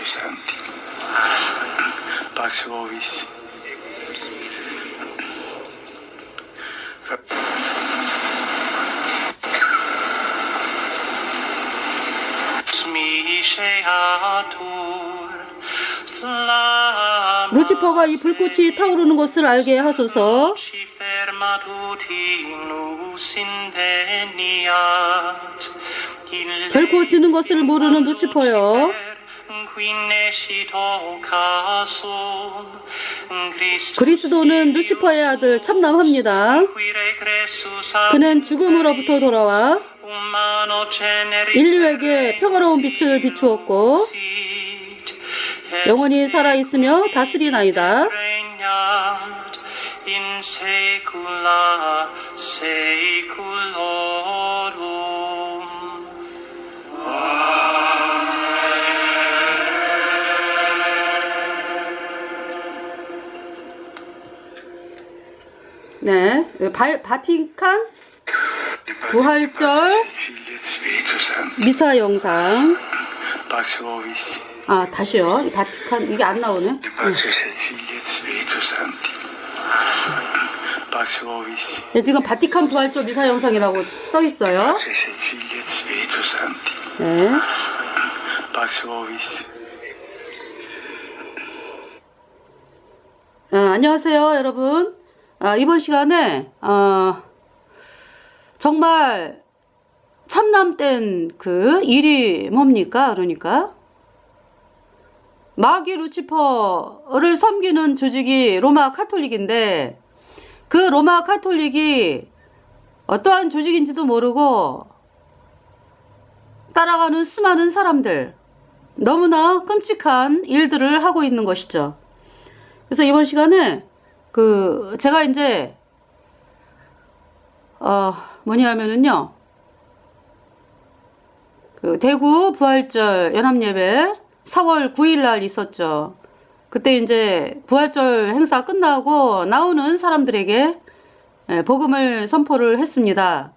Santi. Pax vobis. 루치퍼가 이 불꽃이 타오르는 것을 알게 하소서. 결코 지는 것을 모르는 루치퍼여, 그리스도는 루치퍼의 아들 참남합니다. 그는 죽음으로부터 돌아와 인류에게 평화로운 빛을 비추었고 영원히 살아있으며 다스리나이다. 네, 바티칸 부활절 미사 영상. 아, 다시요. 이 바티칸 이게 안 나오네. 네, 지금 바티칸 부활절 미사 영상이라고 써 있어요. 네. 안녕하세요, 여러분. 이번 시간에 정말 참남된 그 일이 뭡니까? 그러니까 마귀 루치퍼를 섬기는 조직이 로마 카톨릭인데 그 로마 카톨릭이 어떠한 조직인지도 모르고 따라가는 수많은 사람들, 너무나 끔찍한 일들을 하고 있는 것이죠. 그래서 이번 시간에 제가 이제 뭐냐면은요, 대구 부활절 연합예배 4월 9일 날 있었죠. 그때 이제 부활절 행사 끝나고 나오는 사람들에게 복음을 선포를 했습니다.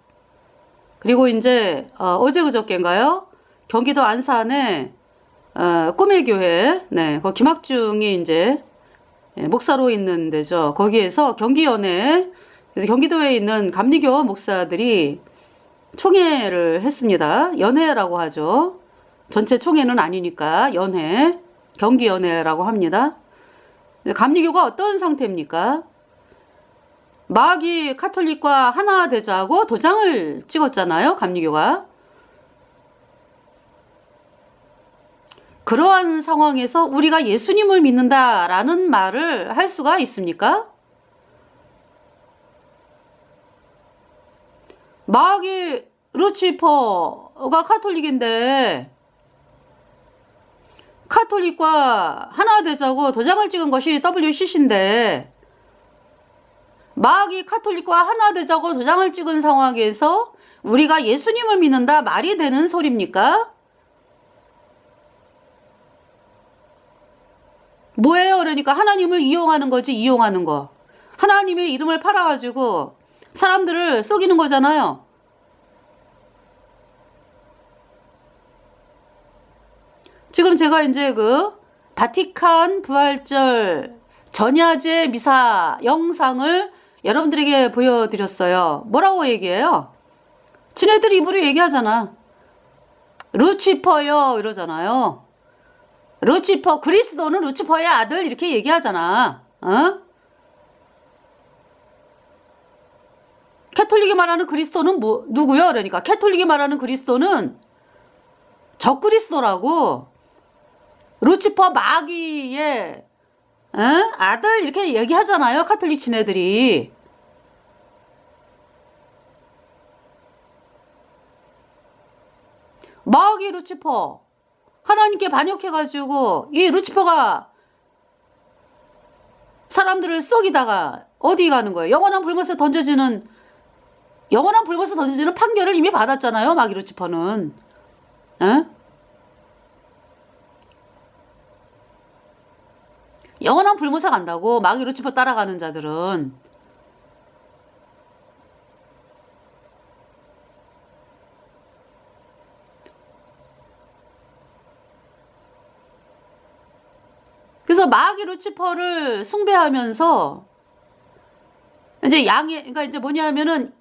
그리고 이제 어제 그저께인가요? 경기도 안산에 꿈의 교회, 네, 그 김학중이 이제 목사로 있는 데죠. 거기에서 경기연회, 그래서 경기도에 있는 감리교 목사들이 총회를 했습니다. 연회라고 하죠. 전체 총회는 아니니까 연회, 경기연회라고 합니다. 감리교가 어떤 상태입니까? 마귀 카톨릭과 하나 되자고 도장을 찍었잖아요, 감리교가. 그러한 상황에서 우리가 예수님을 믿는다라는 말을 할 수가 있습니까? 마귀 루치퍼가 카톨릭인데 카톨릭과 하나 되자고 도장을 찍은 것이 WCC인데 마귀 카톨릭과 하나 되자고 도장을 찍은 상황에서 우리가 예수님을 믿는다 말이 되는 소리입니까? 뭐예요? 그러니까 하나님을 이용하는 거지, 이용하는 거. 하나님의 이름을 팔아가지고 사람들을 속이는 거잖아요. 지금 제가 이제 바티칸 부활절 전야제 미사 영상을 여러분들에게 보여드렸어요. 뭐라고 얘기해요? 지네들 입으로 얘기하잖아. 루치퍼요 이러잖아요. 루치퍼, 그리스도는 루치퍼의 아들 이렇게 얘기하잖아. 캐톨릭이 말하는 그리스도는 누구요? 그러니까 캐톨릭이 말하는 그리스도는 적그리스도라고, 루치퍼 마귀의 아들 이렇게 얘기하잖아요, 카톨릭 지네들이. 마귀 루치퍼, 하나님께 반역해가지고 이 루치퍼가 사람들을 속이다가 어디 가는 거예요? 영원한 불못에 던져지는 판결을 이미 받았잖아요, 마귀 루치퍼는. 영원한 불못에 간다고, 마귀 루치퍼 따라가는 자들은. 그래서 마귀 루치퍼를 숭배하면서 이제 그러니까 이제 뭐냐면은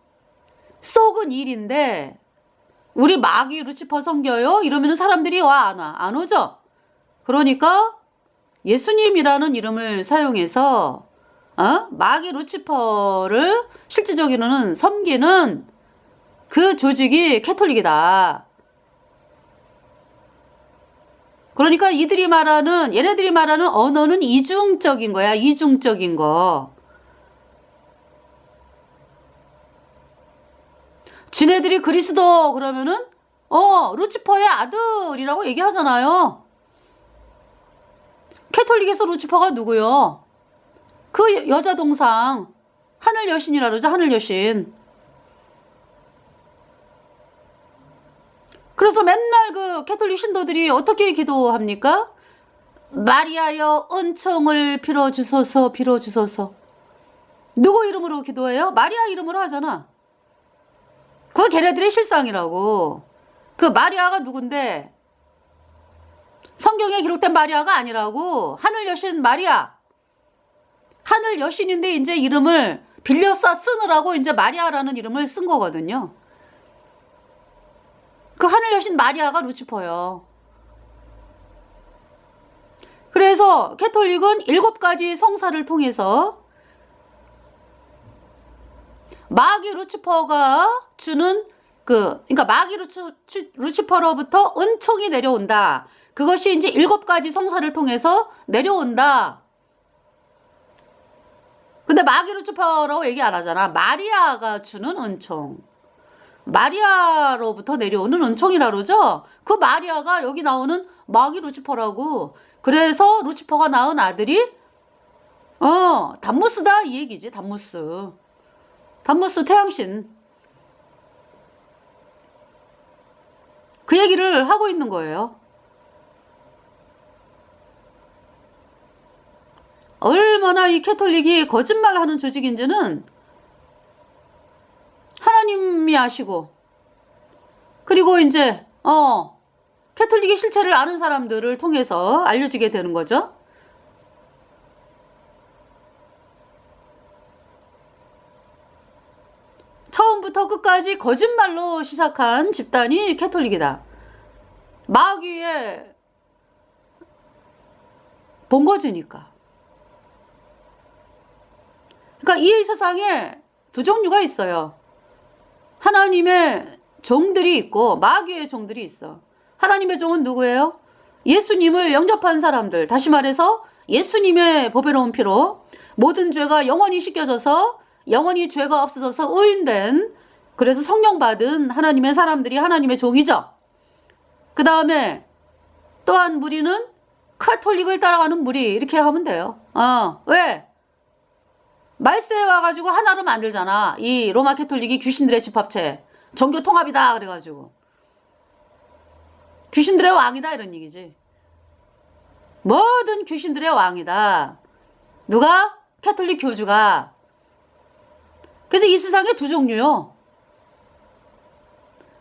썩은 일인데 우리 마귀 루치퍼 섬겨요? 이러면은 사람들이 와, 안 와? 안 오죠? 그러니까 예수님이라는 이름을 사용해서 마귀 루치퍼를 실질적으로는 섬기는 그 조직이 캐톨릭이다. 그러니까 얘네들이 말하는 언어는 이중적인 거야. 이중적인 거. 지네들이 그리스도 그러면은 루치퍼의 아들이라고 얘기하잖아요. 캐톨릭에서 루치퍼가 누구요? 그 여자 동상 하늘 여신이라 그러죠. 하늘 여신. 그래서 맨날 그 캐톨릭 신도들이 어떻게 기도합니까? 마리아여 은총을 빌어주소서 빌어주소서. 누구 이름으로 기도해요? 마리아 이름으로 하잖아. 그거 걔네들의 실상이라고. 그 마리아가 누군데? 성경에 기록된 마리아가 아니라고. 하늘 여신 마리아. 하늘 여신인데 이제 이름을 빌려서 쓰느라고 이제 마리아라는 이름을 쓴 거거든요. 그 하늘 여신 마리아가 루치퍼요. 그래서 캐톨릭은 7가지 성사를 통해서 마귀 루치퍼가 주는 그러니까 마귀 루치퍼로부터 은총이 내려온다. 그것이 이제 7가지 성사를 통해서 내려온다. 근데 마귀 루치퍼라고 얘기 안 하잖아. 마리아가 주는 은총. 마리아로부터 내려오는 은총이라 그러죠. 그 마리아가 여기 나오는 마귀 루치퍼라고. 그래서 루치퍼가 낳은 아들이 담무스다 이 얘기지. 담무스 태양신. 그 얘기를 하고 있는 거예요. 얼마나 이 캐톨릭이 거짓말하는 조직인지는 하나님이 아시고, 그리고 이제 캐톨릭의 실체를 아는 사람들을 통해서 알려지게 되는 거죠. 처음부터 끝까지 거짓말로 시작한 집단이 캐톨릭이다. 마귀의 본거지니까. 그러니까 이 세상에 두 종류가 있어요. 하나님의 종들이 있고 마귀의 종들이 있어. 하나님의 종은 누구예요? 예수님을 영접한 사람들. 다시 말해서 예수님의 보배로운 피로 모든 죄가 영원히 씻겨져서 영원히 죄가 없어져서 의인된, 그래서 성령 받은 하나님의 사람들이 하나님의 종이죠. 그 다음에 또한 무리는 카톨릭을 따라가는 무리, 이렇게 하면 돼요. 왜? 말세에 와가지고 하나로 만들잖아. 이 로마 캐톨릭이 귀신들의 집합체, 종교 통합이다 그래가지고 귀신들의 왕이다 이런 얘기지. 뭐든 귀신들의 왕이다. 누가? 캐톨릭 교주가. 그래서 이 세상에 두 종류요.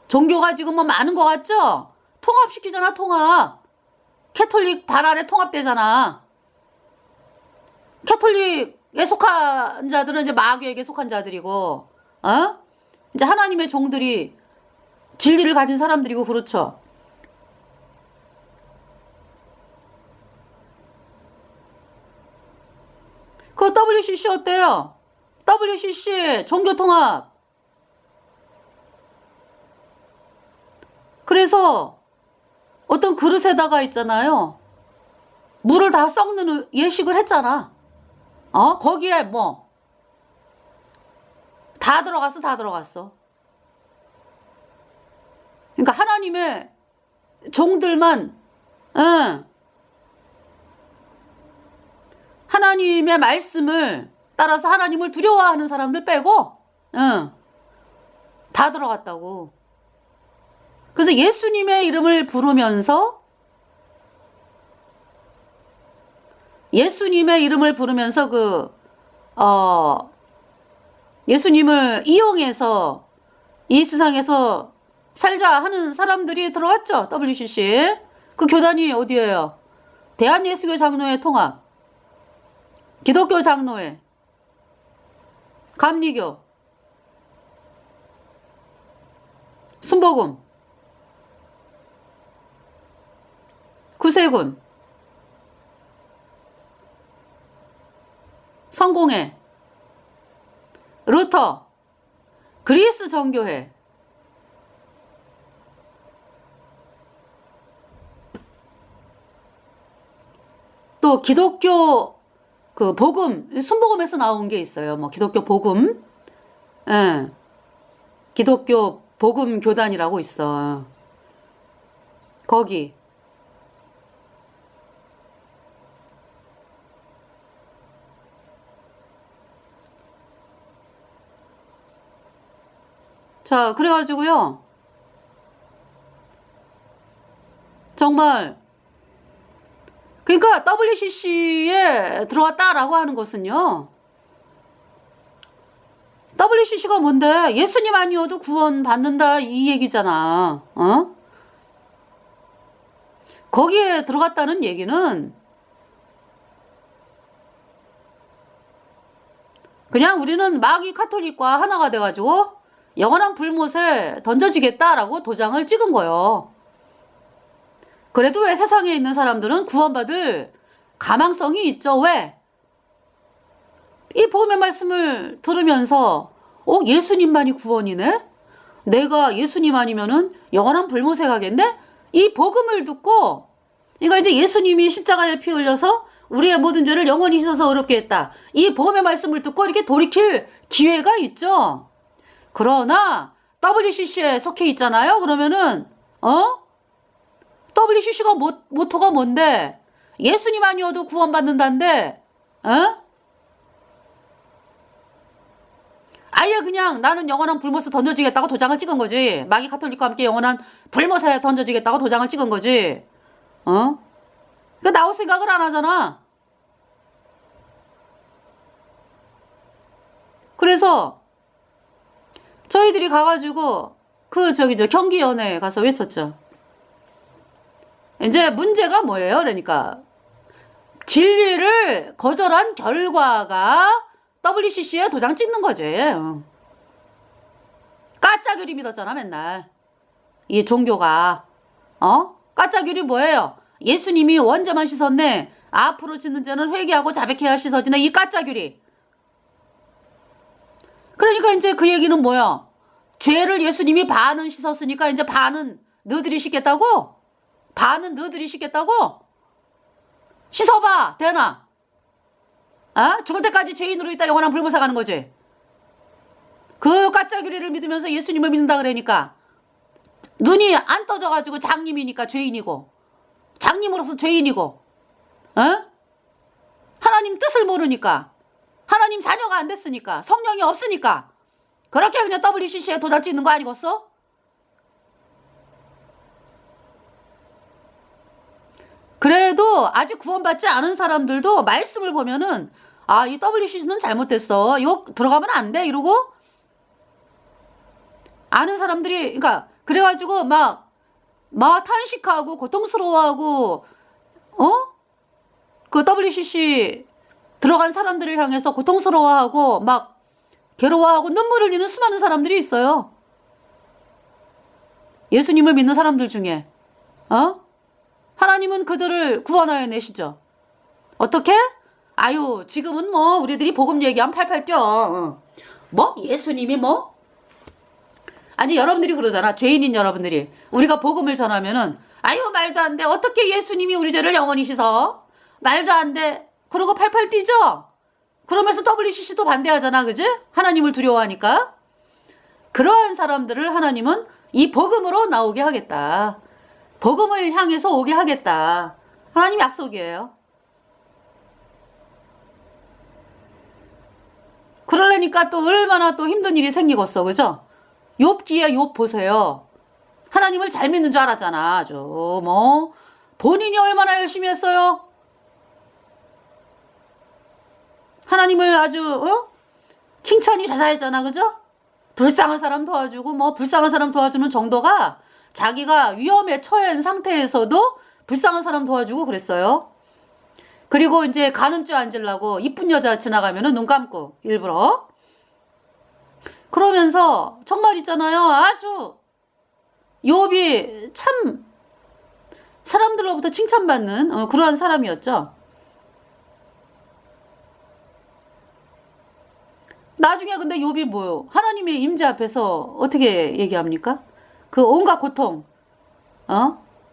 종교가 지금 뭐 많은 것 같죠? 통합시키잖아, 통합. 캐톨릭 발 아래 통합되잖아. 캐톨릭에 속한 자들은 이제 마귀에게 속한 자들이고, 이제 하나님의 종들이 진리를 가진 사람들이고, 그렇죠. 그 WCC 어때요? WCC 종교통합. 그래서 어떤 그릇에다가 있잖아요. 물을 다 섞는 예식을 했잖아. 거기에 뭐 다 들어갔어. 그러니까 하나님의 종들만, 하나님의 말씀을 따라서 하나님을 두려워하는 사람들 빼고, 다 들어갔다고. 그래서 예수님의 이름을 부르면서 예수님을 이용해서 이 세상에서 살자 하는 사람들이 들어왔죠. WCC. 그 교단이 어디예요? 대한예수교 장로회 통합. 기독교 장로회, 감리교, 순복음, 구세군, 성공회, 루터, 그리스 정교회, 또 기독교 그 복음, 순복음에서 나온 게 있어요. 뭐 기독교 복음, 예, 기독교 복음 교단이라고 있어. 거기. 자, 그래가지고요. 정말 그러니까 WCC에 들어왔다라고 하는 것은요. WCC가 뭔데? 예수님 아니어도 구원 받는다 이 얘기잖아. 어? 거기에 들어갔다는 얘기는 그냥 우리는 마귀 카톨릭과 하나가 돼가지고 영원한 불못에 던져지겠다라고 도장을 찍은 거예요. 그래도 왜 세상에 있는 사람들은 구원받을 가망성이 있죠? 왜? 이 복음의 말씀을 들으면서 예수님만이 구원이네? 내가 예수님 아니면은 영원한 불못에 가겠네? 이 복음을 듣고 그러니까 이제 예수님이 십자가에 피 흘려서 우리의 모든 죄를 영원히 씻어서 어렵게 했다. 이 복음의 말씀을 듣고 이렇게 돌이킬 기회가 있죠. 그러나 WCC에 속해 있잖아요. 그러면은 WCC가 모토가 뭔데? 예수님 아니어도 구원받는다는데 아예 그냥 나는 영원한 불못에 던져지겠다고 도장을 찍은 거지. 마귀 카톨릭과 함께 영원한 불못에 던져지겠다고 도장을 찍은 거지. 그러니까 나올 생각을 안 하잖아. 그래서 저희들이 가가지고 경기연회에 가서 외쳤죠. 이제 문제가 뭐예요? 그러니까 진리를 거절한 결과가 WCC에 도장 찍는 거지. 까짜교리 믿었잖아 맨날. 이 종교가. 까짜교리 뭐예요? 예수님이 원죄만 씻었네. 앞으로 짓는 죄는 회개하고 자백해야 씻어지네. 이 까짜교리. 그러니까 이제 그 얘기는 뭐야? 죄를 예수님이 반은 씻었으니까 이제 반은 너희들이 씻겠다고? 반은 너희들이 씻겠다고? 씻어봐 되나? 죽을 때까지 죄인으로 있다 영원한 불못에 가는 거지. 그 가짜교리를 믿으면서 예수님을 믿는다 그러니까 눈이 안 떠져가지고 장님이니까 죄인이고 장님으로서 죄인이고 하나님 뜻을 모르니까 하나님 자녀가 안 됐으니까 성령이 없으니까 그렇게 그냥 WCC에 도장 찍는 거 아니겠어? 그래도 아직 구원받지 않은 사람들도 말씀을 보면은 이 WCC는 잘못됐어. 이거 들어가면 안 돼. 이러고 아는 사람들이 그러니까 그래가지고 막 탄식하고 고통스러워하고 그 WCC 들어간 사람들을 향해서 고통스러워하고 막 괴로워하고 눈물을 흘리는 수많은 사람들이 있어요. 예수님을 믿는 사람들 중에 하나님은 그들을 구원하여 내시죠. 어떻게? 지금은 뭐 우리들이 복음 얘기하면 팔팔 뛰어. 뭐 예수님이 뭐? 아니 여러분들이 그러잖아. 죄인인 여러분들이 우리가 복음을 전하면은 말도 안 돼. 어떻게 예수님이 우리 죄를 영원히 씻어? 말도 안 돼. 그러고 팔팔 뛰죠. 그러면서 WCC도 반대하잖아. 그지? 하나님을 두려워하니까. 그러한 사람들을 하나님은 이 복음으로 나오게 하겠다. 복음을 향해서 오게 하겠다. 하나님 약속이에요. 그러려니까 또 얼마나 또 힘든 일이 생기겠어. 그죠? 욥기에 욥 보세요. 하나님을 잘 믿는 줄 알았잖아. 아주 뭐 본인이 얼마나 열심히 했어요. 하나님을 아주 칭찬이 자자했잖아. 그죠? 불쌍한 사람 도와주고 뭐 불쌍한 사람 도와주는 정도가 자기가 위험에 처한 상태에서도 불쌍한 사람 도와주고 그랬어요. 그리고 이제 간음죄 앉으려고 이쁜 여자 지나가면은 눈 감고 일부러. 그러면서 정말 있잖아요. 아주 욥이 참 사람들로부터 칭찬받는 그러한 사람이었죠. 나중에 근데 욥이 뭐요? 하나님의 임재 앞에서 어떻게 얘기합니까? 그 온갖 고통,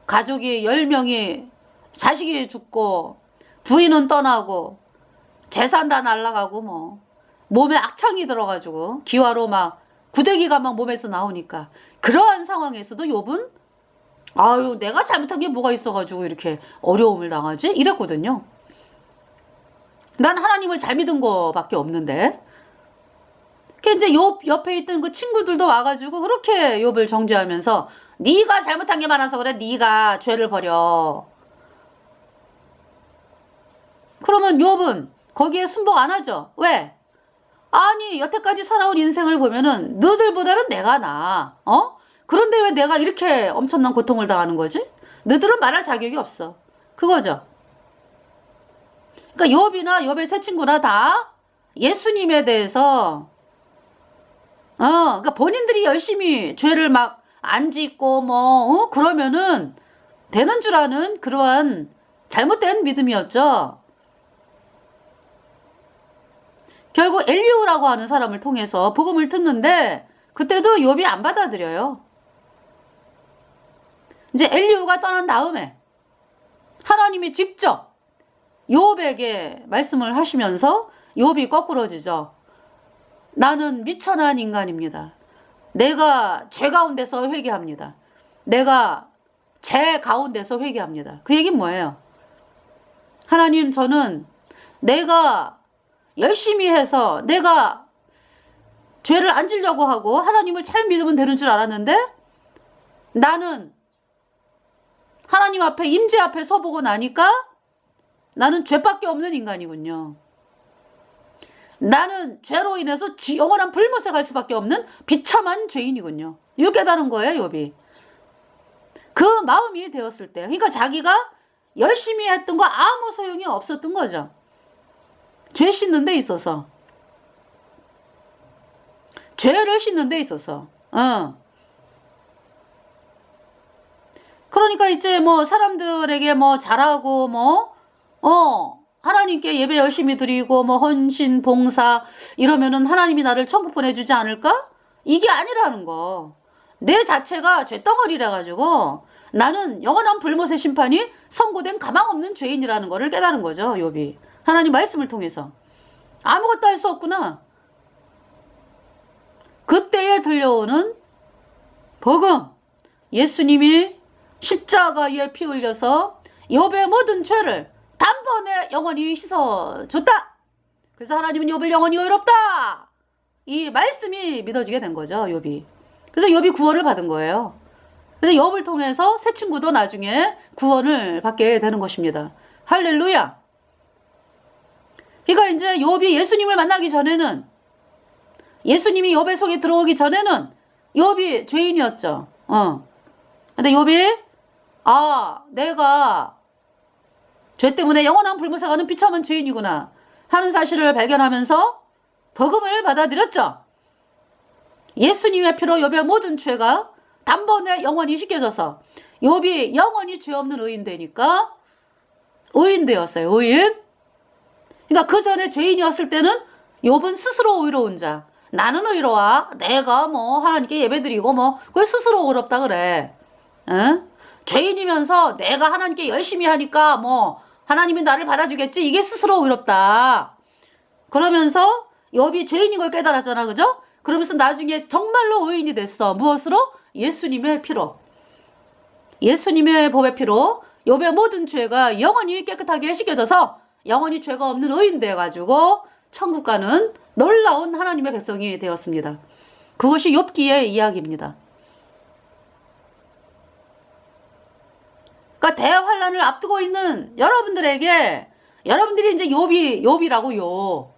가족이 10명이 자식이 죽고 부인은 떠나고 재산 다 날라가고 뭐 몸에 악창이 들어가지고 기화로 막 구데기가 막 몸에서 나오니까 그러한 상황에서도 욥은 아유 내가 잘못한 게 뭐가 있어가지고 이렇게 어려움을 당하지? 이랬거든요. 난 하나님을 잘 믿은 거밖에 없는데. 그 이제 욥 옆에 있던 그 친구들도 와가지고 그렇게 욥을 정죄하면서 네가 잘못한 게 많아서 그래. 네가 죄를 버려. 그러면 욥은 거기에 순복 안 하죠. 왜? 아니 여태까지 살아온 인생을 보면은 너들보다는 내가 나아. 그런데 왜 내가 이렇게 엄청난 고통을 당하는 거지? 너들은 말할 자격이 없어. 그거죠. 그러니까 욥이나 욥의 세 친구나 다 예수님에 대해서 그러니까 본인들이 열심히 죄를 막 안 짓고 그러면은 되는 줄 아는 그러한 잘못된 믿음이었죠. 결국 엘리후라고 하는 사람을 통해서 복음을 듣는데 그때도 욥이 안 받아들여요. 이제 엘리후가 떠난 다음에 하나님이 직접 욥에게 말씀을 하시면서 욥이 거꾸러지죠. 나는 미천한 인간입니다. 내가 죄 가운데서 회개합니다. 내가 죄 가운데서 회개합니다. 그 얘기는 뭐예요? 하나님 저는 내가 열심히 해서 내가 죄를 안 지려고 하고 하나님을 잘 믿으면 되는 줄 알았는데 나는 하나님 앞에 임재 앞에 서보고 나니까 나는 죄밖에 없는 인간이군요. 나는 죄로 인해서 영원한 불못에 갈 수밖에 없는 비참한 죄인이군요. 이렇게 깨달은 거예요, 욥이. 그 마음이 되었을 때, 그러니까 자기가 열심히 했던 거 아무 소용이 없었던 거죠. 죄 씻는 데 있어서. 죄를 씻는 데 있어서. 그러니까 이제 사람들에게 잘하고 하나님께 예배 열심히 드리고 헌신 봉사 이러면은 하나님이 나를 천국 보내주지 않을까? 이게 아니라는 거. 내 자체가 죄덩어리라 가지고 나는 영원한 불못의 심판이 선고된 가망 없는 죄인이라는 거를 깨달은 거죠, 욥이. 하나님 말씀을 통해서. 아무것도 할 수 없구나. 그때에 들려오는 복음. 예수님이 십자가에 피 흘려서 욥의 모든 죄를 단번에 영원히 씻어줬다. 그래서 하나님은 욥을 영원히 의롭다. 이 말씀이 믿어지게 된 거죠, 욥이. 그래서 욥이 구원을 받은 거예요. 그래서 욥을 통해서 새 친구도 나중에 구원을 받게 되는 것입니다. 할렐루야. 그러니까 이제 욥이 예수님을 만나기 전에는, 예수님이 욥의 속에 들어오기 전에는 욥이 죄인이었죠. 근데 욥이 내가 죄 때문에 영원한 불못에 가는 비참한 죄인이구나 하는 사실을 발견하면서 복음을 받아들였죠. 예수님의 피로 욥의 모든 죄가 단번에 영원히 씻겨져서 욥이 영원히 죄 없는 의인 되니까 의인 되었어요. 의인. 그러니까 그 전에 죄인이었을 때는 욥은 스스로 의로운 자. 나는 의로워. 내가 하나님께 예배드리고 그걸 스스로 의롭다 그래. 죄인이면서 내가 하나님께 열심히 하니까 하나님이 나를 받아주겠지. 이게 스스로 의롭다. 그러면서 욥이 죄인인 걸 깨달았잖아. 그죠? 그러면서 나중에 정말로 의인이 됐어. 무엇으로? 예수님의 피로. 예수님의 보배 피로 욥의 모든 죄가 영원히 깨끗하게 씻겨져서 영원히 죄가 없는 의인 돼가지고 천국 가는 놀라운 하나님의 백성이 되었습니다. 그것이 욥기의 이야기입니다. 그러니까 대환란을 앞두고 있는 여러분들에게 여러분들이 이제 욥이라고요.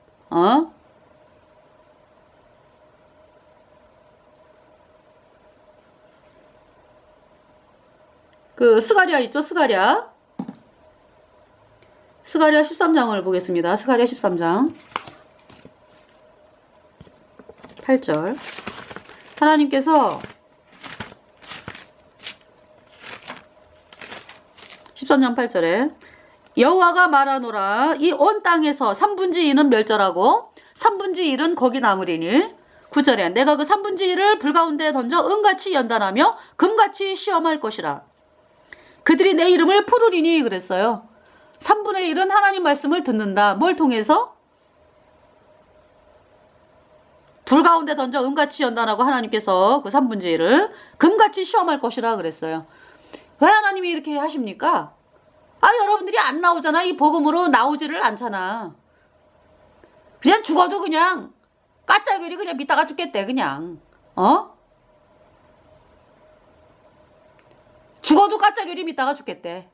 그 스가랴 있죠, 스가랴. 스가랴 13장을 보겠습니다. 스가랴 13장 8절. 하나님께서 13장 8절에 여호와가 말하노라. 이 온 땅에서 3분의 2는 멸절하고 3분의 1은 거기 남으리니. 9절에 내가 그 3분의 1을 불 가운데 던져 은같이 연단하며 금같이 시험할 것이라. 그들이 내 이름을 부르리니 그랬어요. 3분의 1은 하나님 말씀을 듣는다. 뭘 통해서? 불 가운데 던져 은같이 연단하고 하나님께서 그 3분의 1을 금같이 시험할 것이라 그랬어요. 왜 하나님이 이렇게 하십니까? 여러분들이 안 나오잖아. 이 복음으로 나오지를 않잖아. 그냥 죽어도 그냥 까짜귀리 그냥 믿다가 죽겠대 그냥. 죽어도 까짜귀리 믿다가 죽겠대.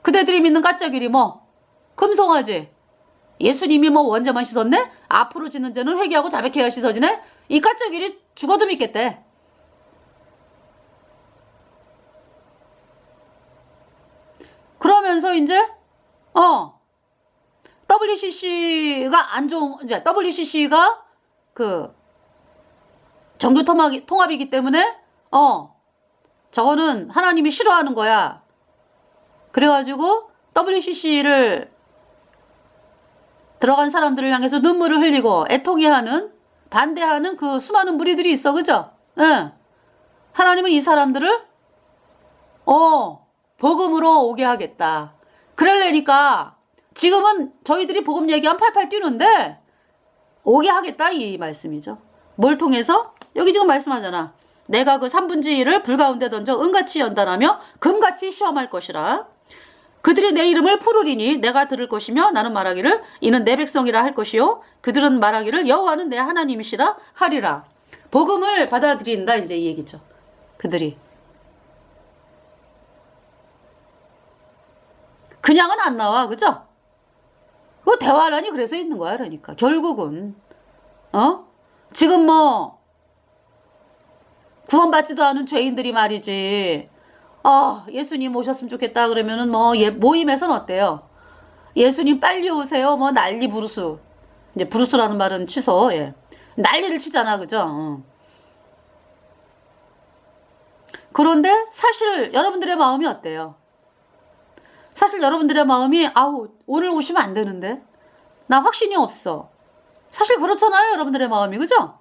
그대들이 믿는 까짜귀리 뭐 금송아지. 예수님이 뭐 원죄만 씻었네? 앞으로 짓는 죄는 회개하고 자백해야 씻어지네? 이 까짜귀리 죽어도 믿겠대. 그러면서 이제 WCC가 안 좋은, 이제 WCC가 그 정규 통합이기 때문에 저거는 하나님이 싫어하는 거야. 그래가지고 WCC를 들어간 사람들을 향해서 눈물을 흘리고 애통해하는, 반대하는 그 수많은 무리들이 있어. 그죠? 예. 하나님은 이 사람들을 복음으로 오게 하겠다. 그러려니까 지금은 저희들이 복음 얘기하면 팔팔 뛰는데 오게 하겠다 이 말씀이죠. 뭘 통해서? 여기 지금 말씀하잖아. 내가 그 3분의 1을 불 가운데 던져 은같이 연단하며 금같이 시험할 것이라. 그들이 내 이름을 부르리니 내가 들을 것이며 나는 말하기를 이는 내 백성이라 할 것이요 그들은 말하기를 여호와는 내 하나님이시라 하리라. 복음을 받아들인다 이제 이 얘기죠. 그들이 그냥은 안 나와. 그죠? 그 대화란이 그래서 있는 거야. 그러니까 결국은 지금 뭐 구원받지도 않은 죄인들이 말이지 예수님 오셨으면 좋겠다 그러면은 뭐 모임에서는 어때요? 예수님 빨리 오세요. 뭐 난리 부르스. 이제 부르스라는 말은 취소. 예. 난리를 치잖아. 그죠? 그런데 사실 여러분들의 마음이 어때요? 사실 여러분들의 마음이 오늘 오시면 안 되는데 나 확신이 없어. 사실 그렇잖아요. 여러분들의 마음이. 그죠?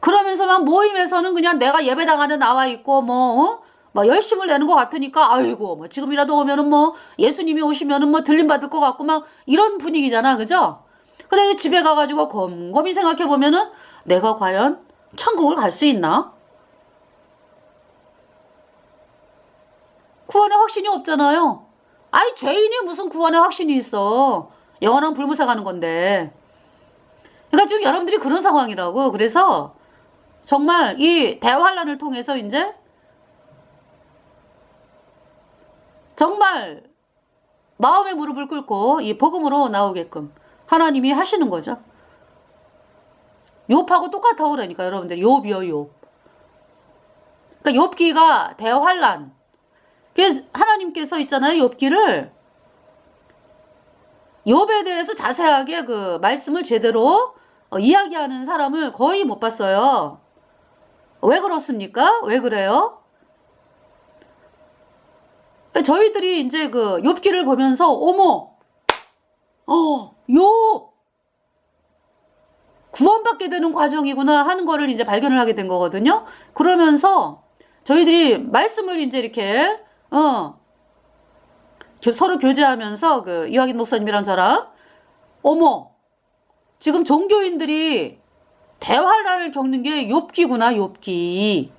그러면서 막 모임에서는 그냥 내가 예배당하는 나와 있고 뭐 열심을 내는 것 같으니까 뭐 지금이라도 오면은 뭐 예수님이 오시면은 뭐 들림 받을 것 같고 막 이런 분위기잖아. 그죠? 근데 집에 가가지고 곰곰이 생각해 보면은 내가 과연 천국을 갈 수 있나? 구원의 확신이 없잖아요. 죄인이 무슨 구원의 확신이 있어. 영원한 불무사 가는 건데. 그러니까 지금 여러분들이 그런 상황이라고. 그래서 정말 이 대환란을 통해서 이제 정말 마음의 무릎을 꿇고 이 복음으로 나오게끔 하나님이 하시는 거죠. 욥하고 똑같아 그러니까 여러분들 욥이요 욥. 그러니까 욥기가 대환란. 그래서 하나님께서 있잖아요. 욥기를 욥에 대해서 자세하게 그 말씀을 제대로 이야기하는 사람을 거의 못 봤어요. 왜 그렇습니까? 왜 그래요? 저희들이 이제 그 욥기를 보면서 욥 구원받게 되는 과정이구나 하는 거를 이제 발견을 하게 된 거거든요. 그러면서 저희들이 말씀을 이제 이렇게 서로 교제하면서 그 이화긴 목사님이랑 저랑 지금 종교인들이 대환란을 겪는 게 욥기구나. 욥기.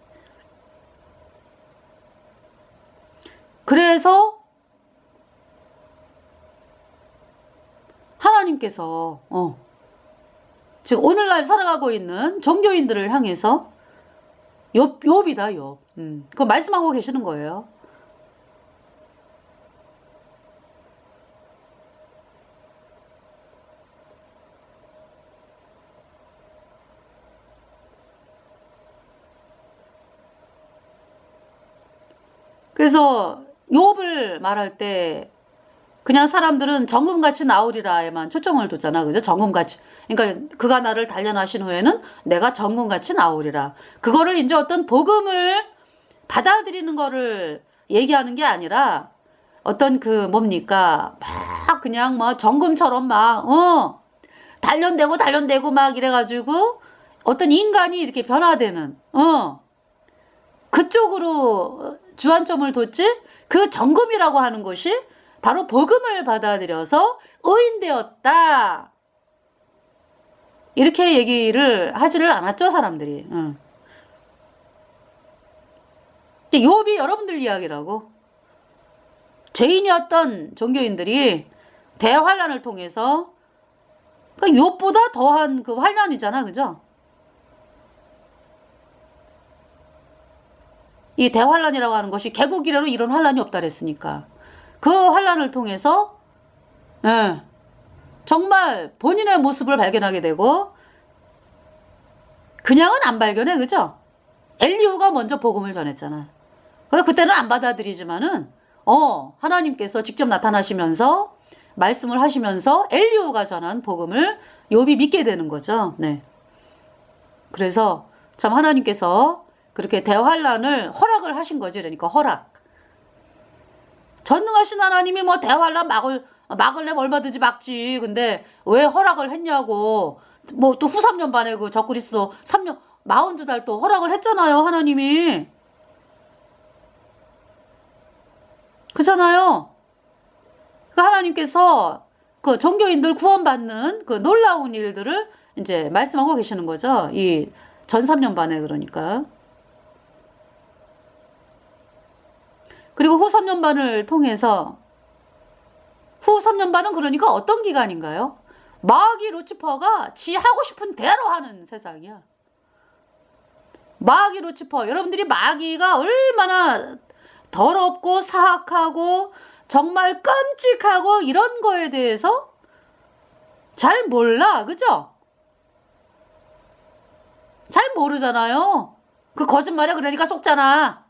그래서 하나님께서 지금 오늘날 살아가고 있는 종교인들을 향해서 욥이다 욥. 그거 말씀하고 계시는 거예요. 그래서 욥을 말할 때 그냥 사람들은 정금같이 나오리라에만 초점을 두잖아. 그죠? 정금같이. 그러니까 그가 나를 단련하신 후에는 내가 정금같이 나오리라. 그거를 이제 어떤 복음을 받아들이는 거를 얘기하는 게 아니라 어떤 그 뭡니까? 막 그냥 뭐 정금처럼 막 단련되고 막 이래가지고 어떤 인간이 이렇게 변화되는 그쪽으로 주안점을 뒀지. 그 정금이라고 하는 것이 바로 복음을 받아들여서 의인되었다. 이렇게 얘기를 하지를 않았죠, 사람들이. 욥이 여러분들 이야기라고. 죄인이었던 종교인들이 대환란을 통해서 그러니까 욥보다 더한 그 환란이잖아, 그죠? 이 대환란이라고 하는 것이 개국 이래로 이런 환란이 없다 그랬으니까 그 환란을 통해서 정말 본인의 모습을 발견하게 되고 그냥은 안 발견해, 그죠? 엘리후가 먼저 복음을 전했잖아. 그때는 안 받아들이지만은 하나님께서 직접 나타나시면서 말씀을 하시면서 엘리후가 전한 복음을 욥이 믿게 되는 거죠. 네. 그래서 참 하나님께서 그렇게 대환란을 허락을 하신 거지. 그러니까 허락. 전능하신 하나님이 뭐 대환란 막을래 얼마든지 막지. 근데 왜 허락을 했냐고. 뭐 또 후 3년 반에 그 적그리스도 3년 42달 또 허락을 했잖아요, 하나님이. 그잖아요. 그 하나님께서 그 종교인들 구원받는 그 놀라운 일들을 이제 말씀하고 계시는 거죠. 이 전 3년 반에 그러니까. 그리고 후 3년 반을 통해서 후 3년 반은 그러니까 어떤 기간인가요? 마귀 루치퍼가 지 하고 싶은 대로 하는 세상이야. 마귀 루치퍼. 여러분들이 마귀가 얼마나 더럽고 사악하고 정말 끔찍하고 이런 거에 대해서 잘 몰라. 그죠? 잘 모르잖아요. 그 거짓말에 그러니까 속잖아.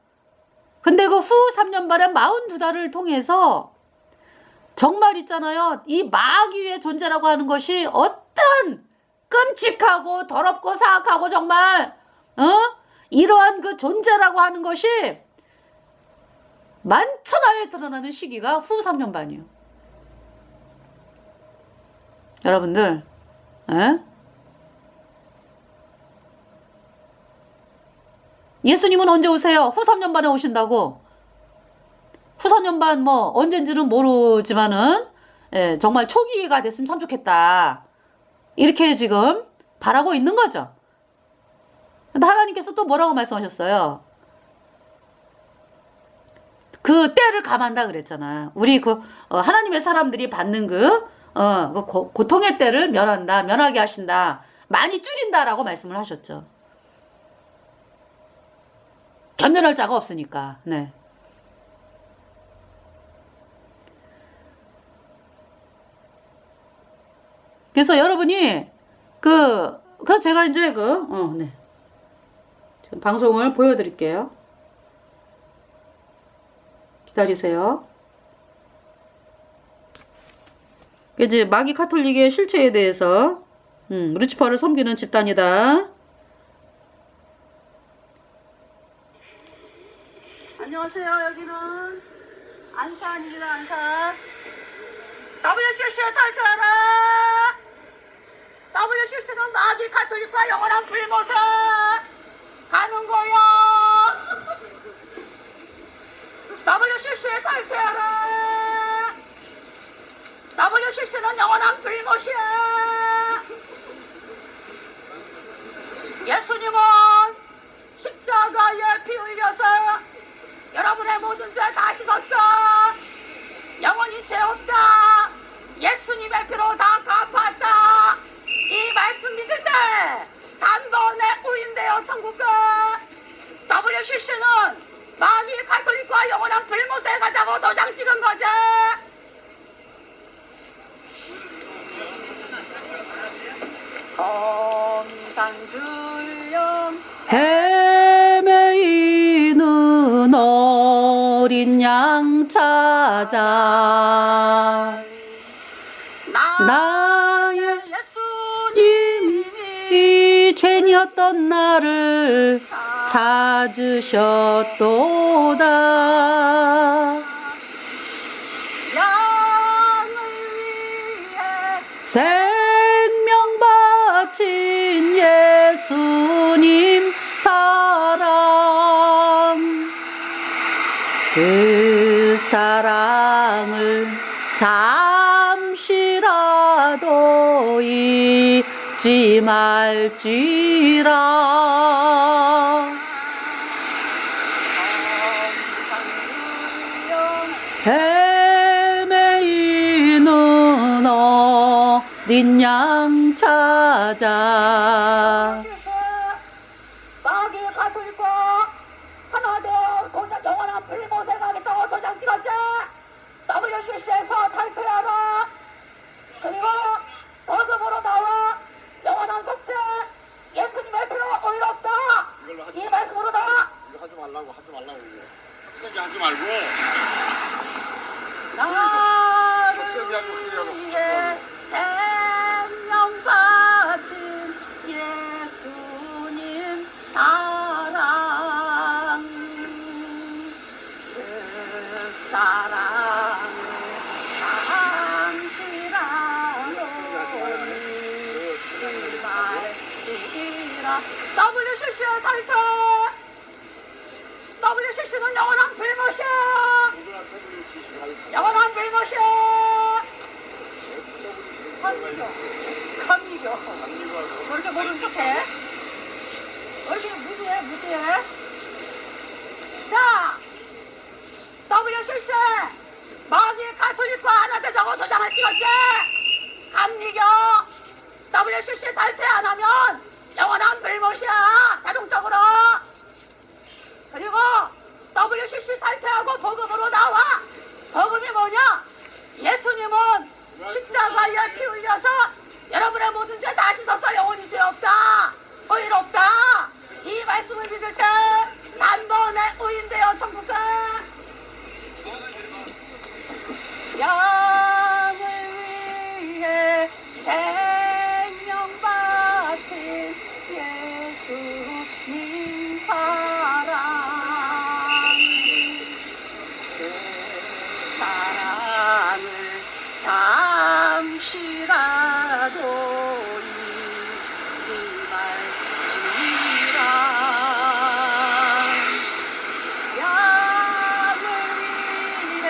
근데 그 후 3년 반에 42달을 통해서 정말 있잖아요. 이 마귀의 존재라고 하는 것이 어떤 끔찍하고 더럽고 사악하고 정말 이러한 그 존재라고 하는 것이 만천하에 드러나는 시기가 후 3년 반이에요. 여러분들, 예수님은 언제 오세요? 후 3년 반에 오신다고. 후 3년 반 뭐 언젠지는 모르지만은 정말 초기가 됐으면 참 좋겠다. 이렇게 지금 바라고 있는 거죠. 근데 하나님께서 또 뭐라고 말씀하셨어요? 그 때를 감한다 그랬잖아. 우리 그 하나님의 사람들이 받는 그 고통의 때를 면하게 하신다. 많이 줄인다라고 말씀을 하셨죠. 견뎌낼 자가 없으니까. 네. 그래서 여러분이 그래서 제가 이제 네. 지금 방송을 보여드릴게요. 기다리세요. 이제 마귀 카톨릭의 실체에 대해서 루치퍼를 섬기는 집단이다. 안녕하세요. 여기는 안산입니다. 안산. WCC에 탈퇴하라. WCC는 마귀 카톨릭과 영원한 불못에 가는 거야. WCC에 탈퇴하라. WCC는 영원한 불못이야. 예수님은 십자가에 피 흘려서 여러분의 모든 죄 다 씻었어. 영원히 죄 없다. 예수님의 피로 다 갚았다. 이 말씀 믿을 때 단번에 우임되어 천국 가. WCC는 마귀 가톨릭과 영원한 불못에 가자고 도장 찍은 거지. 홍산줄령 헤매이는 어린 양 찾아 있던 나를 찾으셨도다. 양을 위해 생명 바친 예수님 사랑, 그 사랑을 잠시라도 잊지 말지라. 헤매이는 어린 양 찾아 마귀의 가톨릭과 하나 되어 도장 영원한 불못에 가겠다고 도장 찍었지. WCC에서 탈퇴하라. 그리고 거듭으로 나와 영원한 속죄 예수님의 피로 의롭다. 이 말씀으로 다 이거 하지 말라고 학생이 하지 말고 나를 학생이 하지 말고 위해 생명 바친 예수님 사랑, 그 사랑을 잠시라도 잊지 말지라. WCC의 탈퇴. WCC는 영원한 불못이야. 영원한 불못이야. 감리교. 왜 이렇게 모른 척해? 왜 이렇게 무지해? 자, WCC 마귀의 가톨릭과 하나 되자고 도장을 찍었지. 감리교 WCC 탈퇴 안 하면 영원한 불못이야. 자동적으로. 그리고 WCC 탈퇴하고 복음으로 나와. 복음이 뭐냐? 예수님은 십자가에 피 흘려서 여러분의 모든 죄 다 씻어서 영원히 죄 없다, 의롭다. 이 말씀을 믿을 때 단번에 의인되어 천국 가. 양을 위해 생명 바친 예수님 사랑, 그 사랑을 잠시라도 잊지 말지라. 양을 위해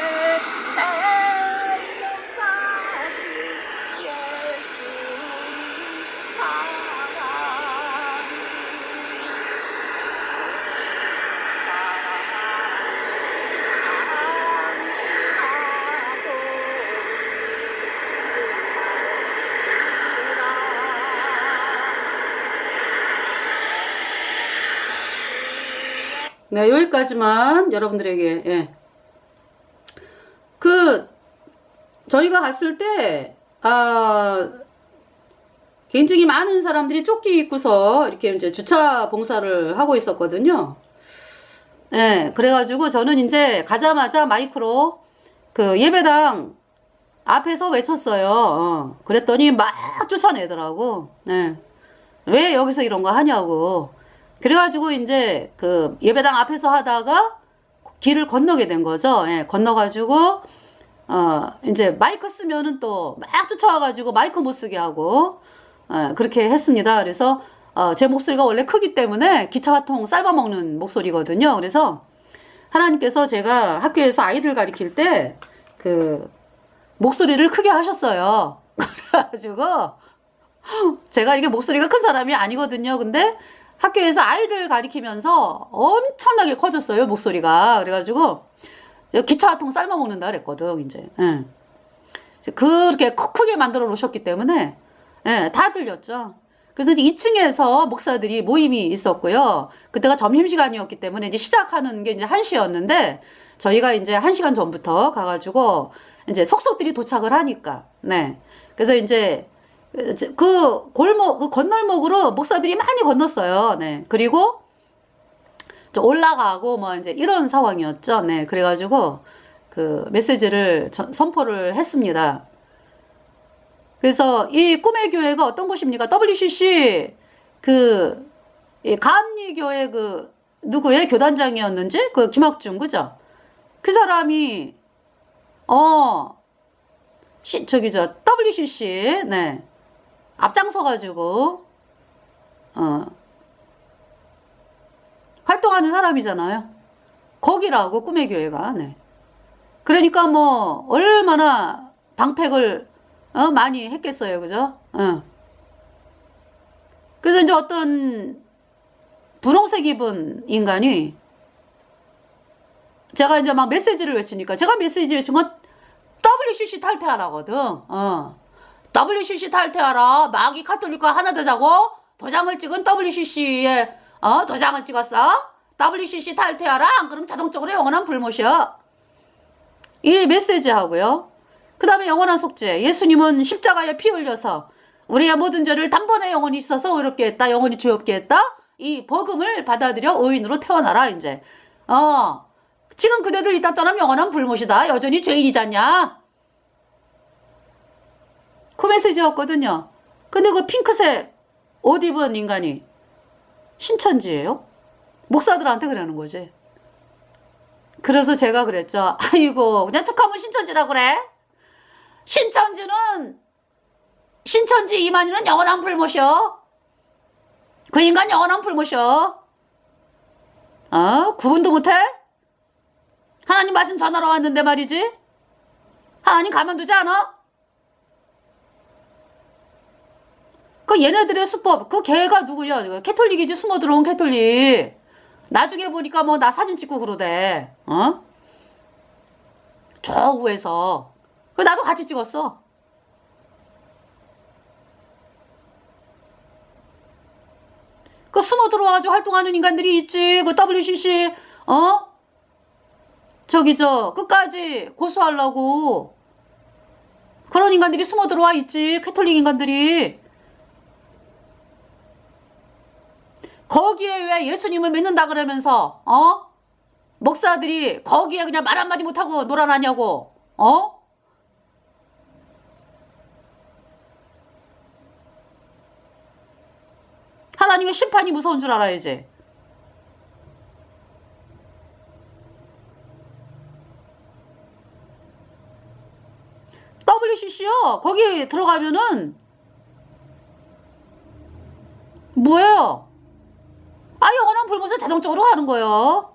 생명 바친 예수님 사랑, 네, 여기까지만 여러분들에게. 예. 저희가 갔을 때 굉장히 많은 사람들이 조끼 입고서 이렇게 이제 주차 봉사를 하고 있었거든요. 예, 그래가지고 저는 이제 가자마자 마이크로 그 예배당 앞에서 외쳤어요. 그랬더니 막 쫓아내더라고. 예. 왜 여기서 이런 거 하냐고. 그래가지고 이제 그 예배당 앞에서 하다가 길을 건너게 된 거죠. 예, 건너가지고 이제 마이크 쓰면은 또 막 쫓아와가지고 마이크 못 쓰게 하고 그렇게 했습니다. 그래서 제 목소리가 원래 크기 때문에 기차화통 삶아먹는 목소리거든요. 그래서 하나님께서 제가 학교에서 아이들 가르칠 때 그 목소리를 크게 하셨어요. 그래가지고 제가 이게 목소리가 큰 사람이 아니거든요. 근데 학교에서 아이들 가리키면서 엄청나게 커졌어요, 목소리가. 그래가지고 기차화통 삶아먹는다 그랬거든, 이제. 예. 그렇게 크게 만들어 놓으셨기 때문에 예, 다 들렸죠. 그래서 이제 2층에서 목사들이 모임이 있었고요. 그때가 점심시간이었기 때문에 이제 시작하는 게 이제 1시였는데 저희가 이제 1시간 전부터 가가지고 이제 속속들이 도착을 하니까. 네. 그래서 이제 그 골목, 그 건널목으로 목사들이 많이 건넜어요. 네. 그리고 올라가고 뭐 이제 이런 상황이었죠. 네. 그래가지고 그 메시지를 선포를 했습니다. 그래서 이 꿈의 교회가 어떤 곳입니까? WCC 그 이 감리교회 그 누구의 교단장이었는지 그 김학중 그죠? 그 사람이 저기 저 WCC 네 앞장서 가지고 활동하는 사람이잖아요. 거기라고 꿈의 교회가 네. 그러니까 뭐 얼마나 방패를 많이 했겠어요, 그죠? 그래서 이제 어떤 분홍색 입은 인간이 제가 이제 막 메시지를 외치니까 제가 메시지 외친 건 WCC 탈퇴하라거든. WCC 탈퇴하라. 마귀 카톨릭과 하나 되자고 도장을 찍은 WCC에 도장을 찍었어. WCC 탈퇴하라. 안 그러면 자동적으로 영원한 불못이야. 이 메시지하고요. 그 다음에 영원한 속죄. 예수님은 십자가에 피 흘려서 우리의 모든 죄를 단번에 영원히 씻어서 의롭게 했다. 영원히 죄 없게 했다. 이 복음을 받아들여 의인으로 태어나라. 이제 지금 그대들 이따 떠나면 영원한 불못이다. 여전히 죄인이잖냐. 그 메시지였거든요. 근데 그 핑크색 옷 입은 인간이 신천지예요? 목사들한테 그러는 거지. 그래서 제가 그랬죠. 아이고 그냥 툭하면 신천지라 그래? 신천지 이만희는 영원한 불못이요. 그 인간 영원한 불못이요. 구분도 못해? 하나님 말씀 전하러 왔는데 말이지. 하나님 가만두지 않아? 그 얘네들의 수법, 그 걔가 누구야? 캐톨릭이지, 숨어 들어온 캐톨릭. 나중에 보니까 뭐 나 사진 찍고 그러대. 저 우에서. 나도 같이 찍었어. 그 숨어 들어와가지고 활동하는 인간들이 있지. 그 WCC, 끝까지 고수하려고. 그런 인간들이 숨어 들어와 있지. 캐톨릭 인간들이. 거기에 왜 예수님을 믿는다 그러면서 목사들이 거기에 그냥 말 한마디 못하고 놀아나냐고. 하나님의 심판이 무서운 줄 알아야지. WCC요. 거기 들어가면은 뭐예요? 영원한 불못에 자동적으로 가는 거예요.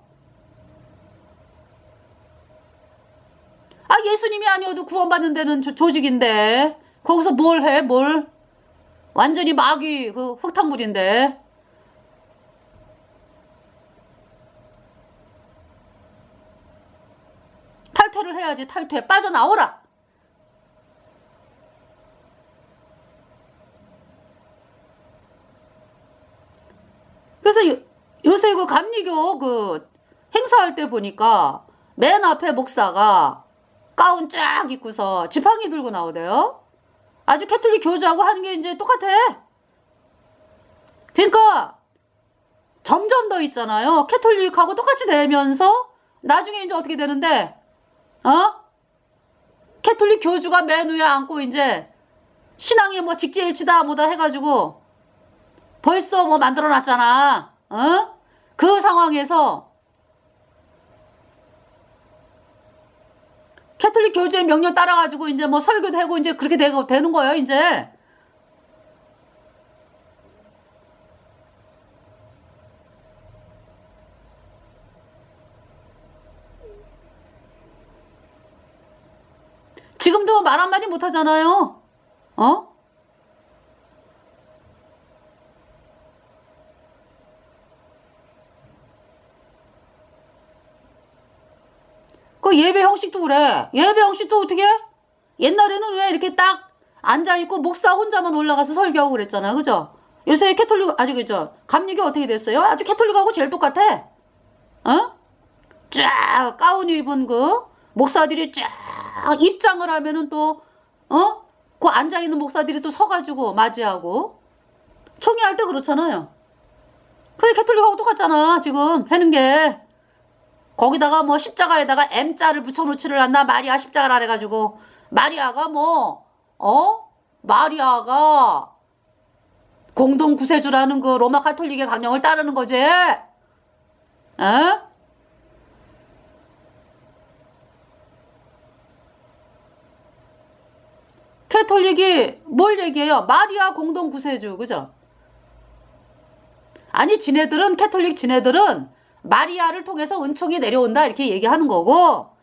예수님이 아니어도 구원받는 데는 조직인데 거기서 뭘 해? 뭘? 완전히 마귀 그 흙탕물인데. 탈퇴를 해야지. 탈퇴. 빠져나오라. 그래서 요새 그 감리교 그 행사할 때 보니까 맨 앞에 목사가 가운 쫙 입고서 지팡이 들고 나오대요. 아주 캐톨릭 교주하고 하는 게 이제 똑같아. 그러니까 점점 더 있잖아요. 캐톨릭하고 똑같이 되면서 나중에 이제 어떻게 되는데 캐톨릭 교주가 맨 위에 앉고 이제 신앙이 뭐 직제일치다 뭐다 해가지고 벌써 뭐 만들어 놨잖아. 그 상황에서 캐톨릭 교주의 명령 따라가지고 이제 뭐 설교도 하고 이제 그렇게 되는 거예요, 이제. 지금도 말 한마디 못 하잖아요. 그 예배 형식도 그래. 예배 형식도 어떻게? 옛날에는 왜 이렇게 딱 앉아있고 목사 혼자만 올라가서 설교하고 그랬잖아. 그죠? 요새 캐톨릭, 그죠? 감리교 어떻게 됐어요? 아주 캐톨릭하고 제일 똑같아. 쫙 가운 입은 그 목사들이 쫙 입장을 하면은 또, 그 앉아있는 목사들이 또 서가지고 맞이하고. 총회할 때 그렇잖아요. 그게 캐톨릭하고 똑같잖아. 지금 하는 게. 거기다가 뭐 십자가에다가 M자를 붙여놓지를 않나. 마리아 십자가라 해가지고 마리아가 뭐 마리아가 공동 구세주라는 그 로마 가톨릭의 강령을 따르는 거지. 어? 가톨릭이 뭘 얘기해요? 마리아 공동 구세주, 그죠? 아니, 가톨릭 지네들은 마리아를 통해서 은총이 내려온다 이렇게 얘기하는 거고,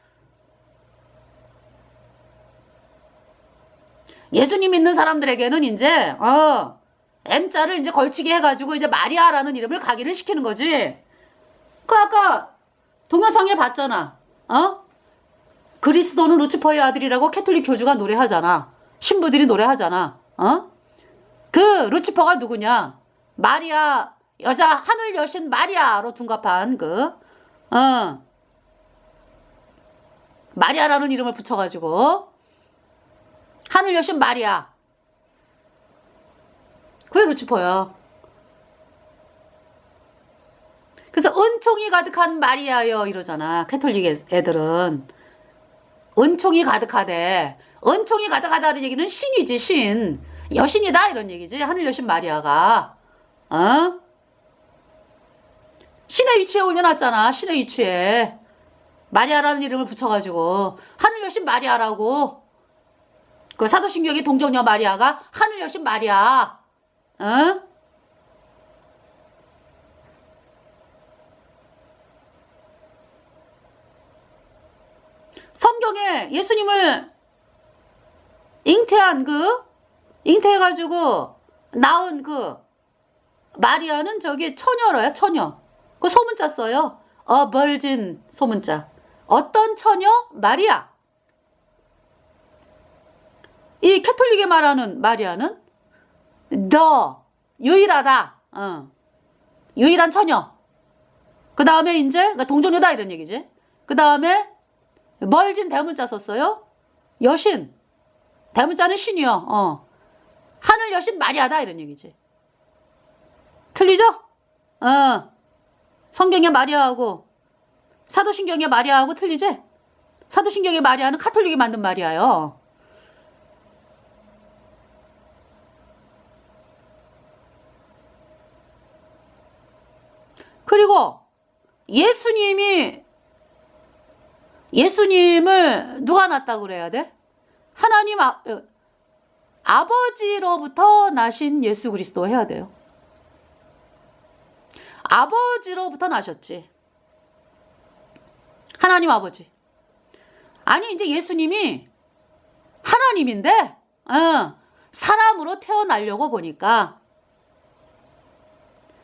예수님 믿는 사람들에게는 이제 M자를 이제 걸치게 해가지고 이제 마리아라는 이름을 각인을 시키는 거지. 그 아까 동영상에 봤잖아. 그리스도는 루치퍼의 아들이라고 가톨릭 교주가 노래하잖아. 신부들이 노래하잖아. 그 루치퍼가 누구냐? 마리아, 여자 하늘 여신 마리아로 둔갑한 마리아라는 이름을 붙여가지고 하늘 여신 마리아. 그게 루치퍼야. 그래서 은총이 가득한 마리아여 이러잖아. 가톨릭 애들은. 은총이 가득하대. 은총이 가득하다는 얘기는 신이지, 신. 여신이다 이런 얘기지. 하늘 여신 마리아가. 신의 위치에 올려놨잖아. 신의 위치에. 마리아라는 이름을 붙여가지고 하늘 여신 마리아라고. 그 사도신경의 동정녀 마리아가 하늘 여신 마리아. 성경에 예수님을 잉태해가지고 낳은 마리아는 저기 처녀로요, 처녀. 그 소문자 써요. virgin 소문자. 어떤 처녀? 마리아. 이 가톨릭에 말하는 마리아는 유일하다. 유일한 처녀. 그 다음에 이제 그러니까 동정녀다 이런 얘기지. 그 다음에 멀진 대문자 썼어요. 여신. 대문자는 신이요. 하늘 여신 마리아다 이런 얘기지. 틀리죠? 성경의 마리아하고 사도신경의 마리아하고 틀리지? 사도신경의 마리아는 가톨릭이 만든 마리아요. 그리고 예수님을 누가 낳았다고 그래야 돼? 하나님 아버지로부터 나신 예수 그리스도 해야 돼요. 아버지로부터 나셨지. 하나님 아버지. 아니 이제 예수님이 하나님인데 사람으로 태어나려고 보니까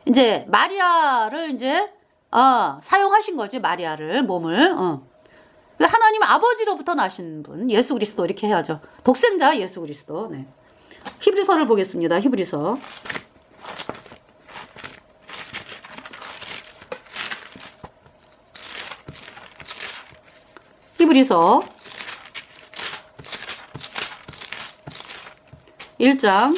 이제 마리아를 이제 사용하신 거지. 마리아를 몸을. 하나님 아버지로부터 나신 분 예수 그리스도 이렇게 해야죠. 독생자 예수 그리스도. 네. 히브리서를 보겠습니다. 히브리서. 히브리서 1장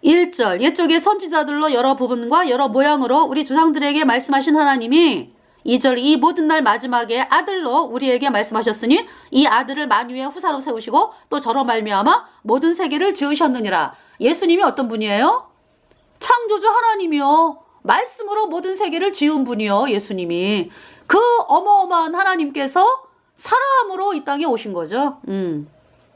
1절 옛적의 선지자들로 여러 부분과 여러 모양으로 우리 조상들에게 말씀하신 하나님이 2절 이 모든 날 마지막에 아들로 우리에게 말씀하셨으니 이 아들을 만유의 후사로 세우시고 또 저로 말미암아 모든 세계를 지으셨느니라. 예수님이 어떤 분이에요? 창조주 하나님이요. 말씀으로 모든 세계를 지은 분이요. 예수님이. 그 어마어마한 하나님께서 사람으로 이 땅에 오신 거죠.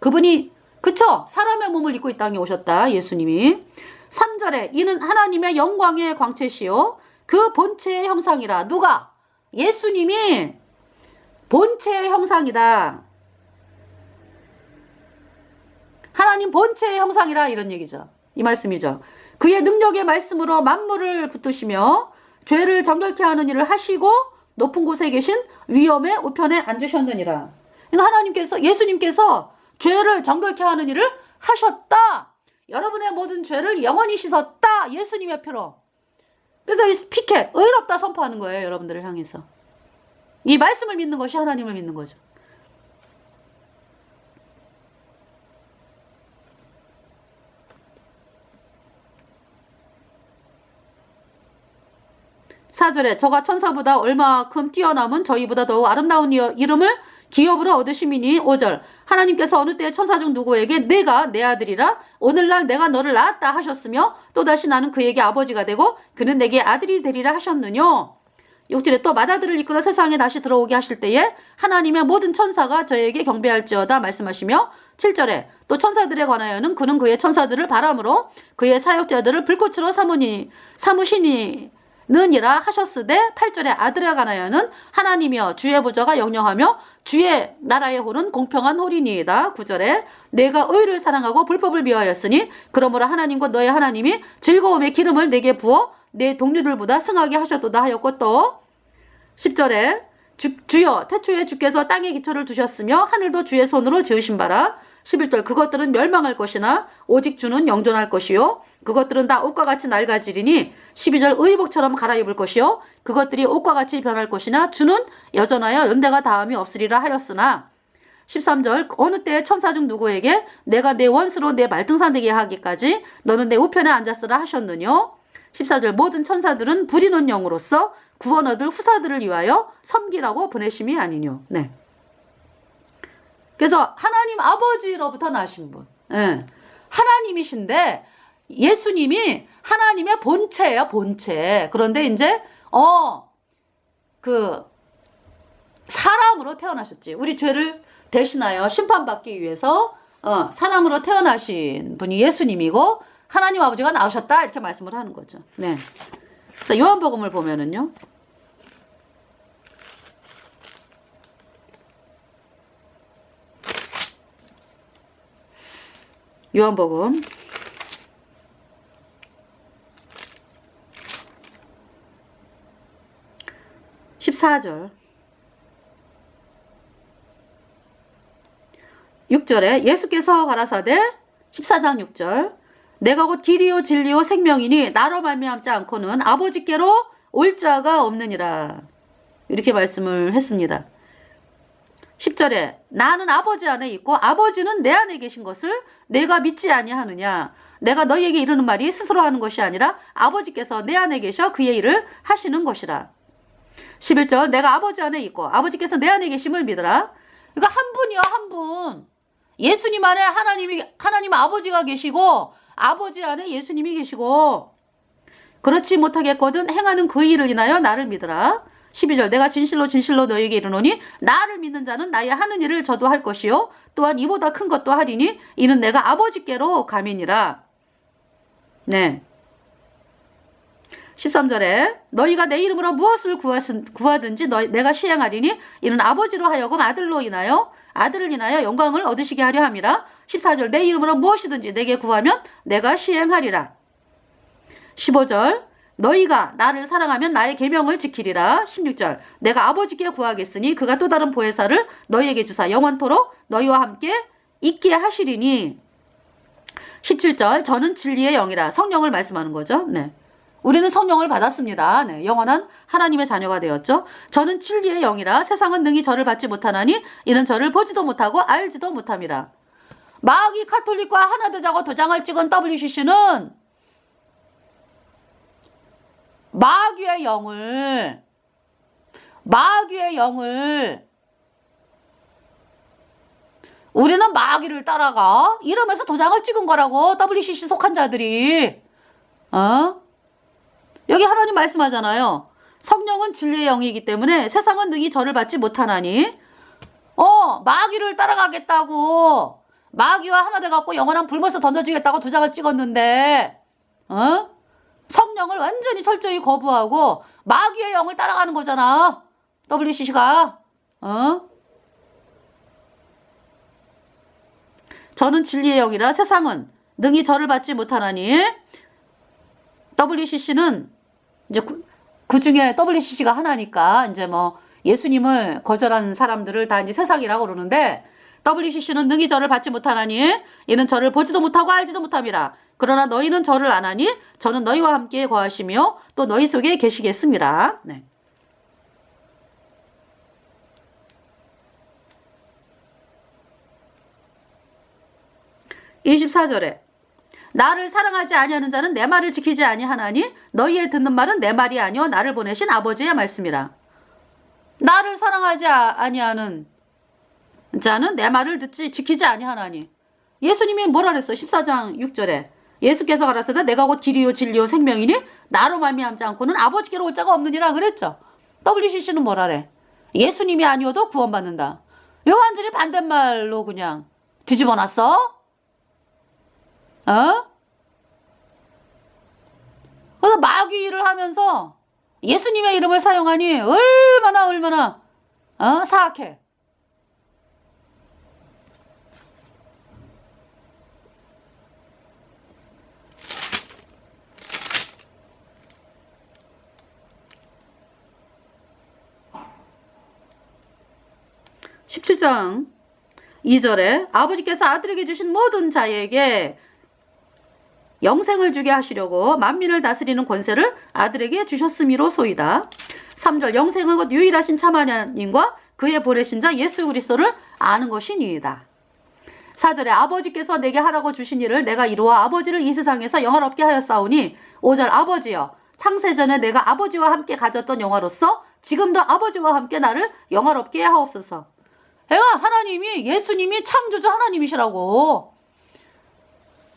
그분이 그쵸? 사람의 몸을 입고 이 땅에 오셨다. 예수님이. 3절에 이는 하나님의 영광의 광채시요 그 본체의 형상이라. 누가? 예수님이 본체의 형상이다. 하나님 본체의 형상이라 이런 얘기죠. 이 말씀이죠. 그의 능력의 말씀으로 만물을 붙드시며 죄를 정결케 하는 일을 하시고 높은 곳에 계신 위엄의 우편에 앉으셨느니라. 그러니까 하나님께서 예수님께서 죄를 정결케 하는 일을 하셨다. 여러분의 모든 죄를 영원히 씻었다. 예수님의 피로. 그래서 이 피켓 의롭다 선포하는 거예요. 여러분들을 향해서. 이 말씀을 믿는 것이 하나님을 믿는 거죠. 사절에 저가 천사보다 얼마큼 뛰어남은 저희보다 더욱 아름다운 이름을 기업으로 얻으심이니. 5절 하나님께서 어느 때에 천사 중 누구에게 내가 내 아들이라 오늘날 내가 너를 낳았다 하셨으며 또다시 나는 그에게 아버지가 되고 그는 내게 아들이 되리라 하셨느냐. 6절에 또 맏아들을 이끌어 세상에 다시 들어오게 하실 때에 하나님의 모든 천사가 저에게 경배할지어다 말씀하시며 7절에 또 천사들에 관하여는 그는 그의 천사들을 바람으로 그의 사역자들을 불꽃으로 삼으시니느니라 하셨으되 8절에 아들에 관하여는 하나님이여 주의 보좌가 영영하며 주의 나라의 홀은 공평한 홀이니이다. 9절에 내가 의를 사랑하고 불법을 미워하였으니 그러므로 하나님과 너의 하나님이 즐거움의 기름을 내게 부어 내 동료들보다 승하게 하셨도다 하였고 또 10절에 주여 태초에 주께서 땅에 기초를 두셨으며 하늘도 주의 손으로 지으신 바라. 11절 그것들은 멸망할 것이나 오직 주는 영존할 것이요 그것들은 다 옷과 같이 낡아지리니 12절 의복처럼 갈아입을 것이요 그것들이 옷과 같이 변할 것이나 주는 여전하여 연대가 다함이 없으리라 하였으나 13절 어느 때에 천사 중 누구에게 내가 내 원수로 내 말등상 되게 하기까지 너는 내 우편에 앉았으라 하셨느뇨. 14절 모든 천사들은 부리는 영으로서 구원 얻을 후사들을 위하여 섬기라고 보내심이 아니뇨. 네. 그래서 하나님 아버지로부터 나신 분. 예. 하나님이신데 예수님이 하나님의 본체예요, 본체. 그런데 이제 사람으로 태어나셨지. 우리 죄를 대신하여 심판받기 위해서 사람으로 태어나신 분이 예수님이고 하나님 아버지가 나오셨다 이렇게 말씀을 하는 거죠. 네. 요한복음을 보면은요. 요한복음 14절 6절에 예수께서 가라사대 14장 6절 내가 곧 길이요 진리요 생명이니 나로 말미암지 않고는 아버지께로 올 자가 없느니라 이렇게 말씀을 했습니다. 10절에 나는 아버지 안에 있고 아버지는 내 안에 계신 것을 내가 믿지 아니하느냐. 내가 너희에게 이르는 말이 스스로 하는 것이 아니라 아버지께서 내 안에 계셔 그의 일을 하시는 것이라. 11절 내가 아버지 안에 있고 아버지께서 내 안에 계심을 믿으라. 그러니까 한 분이요 한 분. 예수님 안에 하나님 아버지가 계시고 아버지 안에 예수님이 계시고 그렇지 못하겠거든 행하는 그 일을 인하여 나를 믿으라. 12절 내가 진실로 진실로 너희에게 이르노니 나를 믿는 자는 나의 하는 일을 저도 할 것이요 또한 이보다 큰 것도 하리니 이는 내가 아버지께로 감이니라. 네. 13절에 너희가 내 이름으로 무엇을 구하든지 내가 시행하리니 이는 아버지로 하여금 아들을 인하여 영광을 얻으시게 하려 함이라. 14절 내 이름으로 무엇이든지 내게 구하면 내가 시행하리라. 15절 너희가 나를 사랑하면 나의 계명을 지키리라. 16절 내가 아버지께 구하겠으니 그가 또 다른 보혜사를 너희에게 주사 영원토록 너희와 함께 있게 하시리니. 17절 저는 진리의 영이라 성령을 말씀하는 거죠. 네. 우리는 성령을 받았습니다. 네. 영원한 하나님의 자녀가 되었죠. 저는 진리의 영이라 세상은 능히 저를 받지 못하나니 이는 저를 보지도 못하고 알지도 못함이라. 마귀 카톨릭과 하나 되자고 도장을 찍은 WCC는 마귀의 영을 우리는 마귀를 따라가 이러면서 도장을 찍은 거라고. WCC 속한 자들이 여기 하나님 말씀하잖아요. 성령은 진리의 영이기 때문에 세상은 능히 저를 받지 못하나니 마귀를 따라가겠다고 마귀와 하나 돼갖고 영원한 불못에 던져주겠다고 도장을 찍었는데 성령을 완전히 철저히 거부하고 마귀의 영을 따라가는 거잖아. WCC가. 저는 진리의 영이라 세상은 능히 저를 받지 못하나니. WCC는 이제 그 중에 WCC가 하나니까 이제 뭐 예수님을 거절한 사람들을 다 이제 세상이라고 그러는데 WCC는 능히 저를 받지 못하나니 이는 저를 보지도 못하고 알지도 못함이라. 그러나 너희는 저를 아나니 저는 너희와 함께 거하시며 또 너희 속에 계시겠습니다. 네. (24절에) 나를 사랑하지 아니하는 자는 내 말을 지키지 아니하나니 너희의 듣는 말은 내 말이 아니오 나를 보내신 아버지의 말씀이라. 나를 사랑하지 아니하는 자는 내 말을 듣지 지키지 아니하나니. 예수님이 뭐라 그랬어? 14장 6절에 예수께서 가라사대 내가 곧 길이요 진리요 생명이니 나로 말미암지 않고는 아버지께로 올 자가 없느니라 그랬죠. WCC는 뭐라 그래? 예수님이 아니어도 구원받는다. 이거 완전히 반대말로 그냥 뒤집어놨어? 어? 그래서 마귀를 하면서 예수님의 이름을 사용하니 얼마나 사악해. (17장 2절에) 아버지께서 아들에게 주신 모든 자에게 영생을 주게 하시려고 만민을 다스리는 권세를 아들에게 주셨음이로소이다. 3절 영생은 곧 유일하신 참 하나님과 그의 보내신 자 예수 그리스도를 아는 것이니이다. 4절에 아버지께서 내게 하라고 주신 일을 내가 이루어 아버지를 이 세상에서 영화롭게 하였사오니 5절 아버지여 창세전에 내가 아버지와 함께 가졌던 영화로서 지금도 아버지와 함께 나를 영화롭게 하옵소서. 애가 하나님이 예수님이 창조주 하나님이시라고.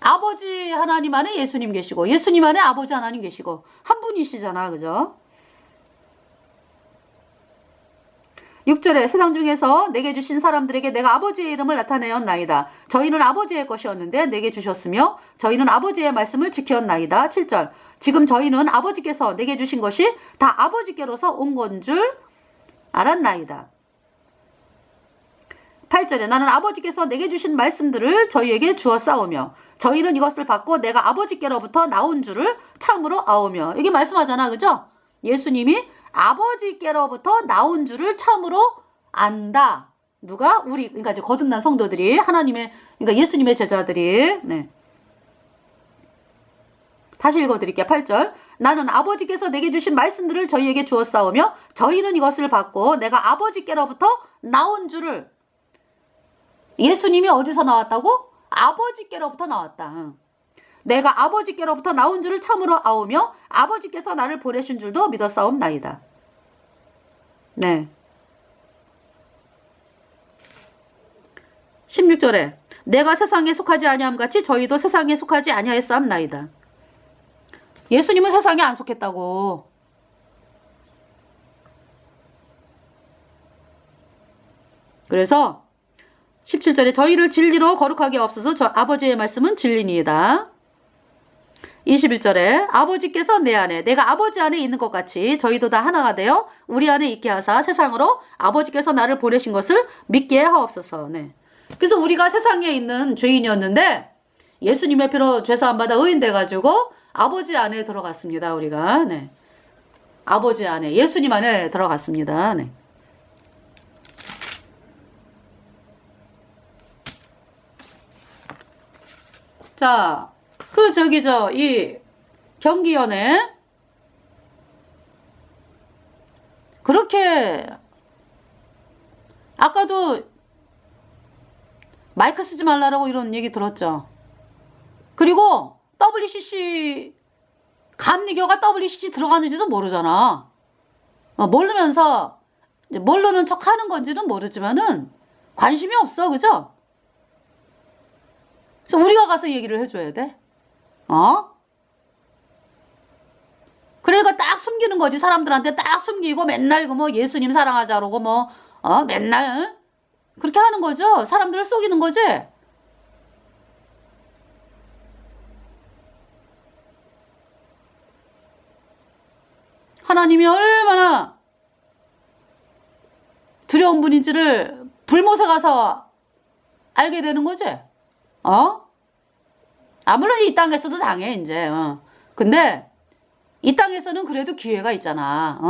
아버지 하나님 안에 예수님 계시고 예수님 안에 아버지 하나님 계시고 한 분이시잖아. 그죠? 6절에 세상 중에서 내게 주신 사람들에게 내가 아버지의 이름을 나타내었나이다. 저희는 아버지의 것이었는데 내게 주셨으며 저희는 아버지의 말씀을 지켰나이다. 7절 지금 저희는 아버지께서 내게 주신 것이 다 아버지께로서 온 건 줄 알았나이다. 8절에 나는 아버지께서 내게 주신 말씀들을 저희에게 주었사오며 저희는 이것을 받고 내가 아버지께로부터 나온 줄을 참으로 아오며. 이게 말씀하잖아. 그죠? 예수님이 아버지께로부터 나온 줄을 참으로 안다. 누가? 우리, 그러니까 이제 거듭난 성도들이, 하나님의, 그러니까 예수님의 제자들이. 네. 다시 읽어드릴게요. 8절 나는 아버지께서 내게 주신 말씀들을 저희에게 주었사오며 저희는 이것을 받고 내가 아버지께로부터 나온 줄을. 예수님이 어디서 나왔다고? 아버지께로부터 나왔다. 내가 아버지께로부터 나온 줄을 참으로 아오며 아버지께서 나를 보내신 줄도 믿었사옵나이다. 네. 16절에 내가 세상에 속하지 아니함 같이 저희도 세상에 속하지 아니하였사옵나이다. 예수님은 세상에 안 속했다고. 그래서 17절에 저희를 진리로 거룩하게 없어서 저 아버지의 말씀은 진리니이다. 21절에 아버지께서 내 안에 내가 아버지 안에 있는 것 같이 저희도 다 하나가 되어 우리 안에 있게 하사 세상으로 아버지께서 나를 보내신 것을 믿게 하옵소서. 네. 그래서 우리가 세상에 있는 죄인이었는데 예수님의 피로 죄사함 받아 의인 돼가지고 아버지 안에 들어갔습니다. 우리가. 네. 아버지 안에 예수님 안에 들어갔습니다. 네. 자, 이 경기연에 그렇게 아까도 마이크 쓰지 말라고 이런 얘기 들었죠. 그리고 WCC 감리교가 WCC 들어가는지도 모르잖아. 모르면서 모르는 척 하는 건지는 모르지만은 관심이 없어. 그죠? 그래서 우리가 가서 얘기를 해줘야 돼. 그러니까 딱 숨기는 거지. 사람들한테 딱 숨기고 맨날 뭐 예수님 사랑하자 그러고 뭐 맨날 그렇게 하는 거죠. 사람들을 속이는 거지. 하나님이 얼마나 두려운 분인지를 불못에 가서 알게 되는 거지. 물론 이 땅에서도 당해, 이제. 근데 이 땅에서는 그래도 기회가 있잖아.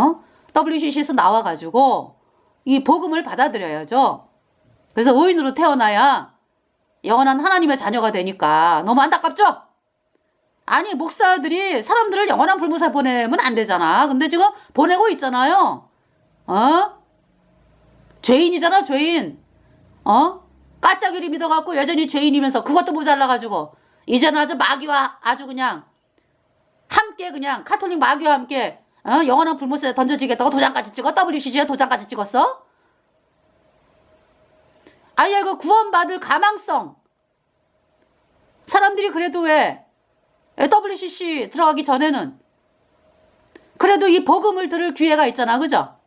WCC에서 나와가지고 이 복음을 받아들여야죠. 그래서 의인으로 태어나야 영원한 하나님의 자녀가 되니까. 너무 안타깝죠? 아니, 목사들이 사람들을 영원한 불못에 보내면 안 되잖아. 근데 지금 보내고 있잖아요. 죄인이잖아, 죄인. 까짜기를 믿어갖고 여전히 죄인이면서 그것도 모자라가지고 이제는 아주 마귀와 아주 그냥 함께 그냥 카톨릭 마귀와 함께 영원한 불못에 던져지겠다고 도장까지 찍어. WCC에 도장까지 찍었어. 아예 그 구원받을 가망성. 사람들이 그래도 왜 WCC 들어가기 전에는 그래도 이 복음을 들을 기회가 있잖아. 그죠?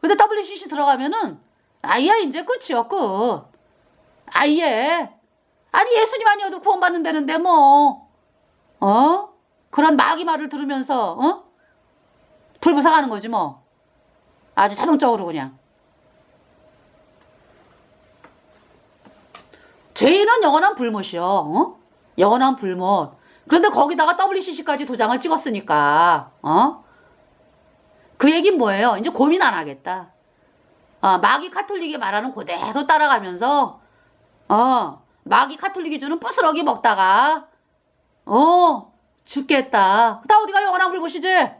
근데 WCC 들어가면은 아예 이제 끝이요. 끝. 아예. 아니 예수님 아니어도 구원받는다는데 뭐. 그런 마귀 말을 들으면서 불부상하는 거지 뭐. 아주 자동적으로 그냥. 죄인은 영원한 불못이요. 영원한 불못. 그런데 거기다가 WCC까지 도장을 찍었으니까 그 얘긴 뭐예요? 이제 고민 안 하겠다. 마귀 카톨릭이 말하는 그대로 따라가면서 마귀 카톨릭이 주는 부스러기 먹다가 죽겠다. 나 어디가 영원한 불못이지?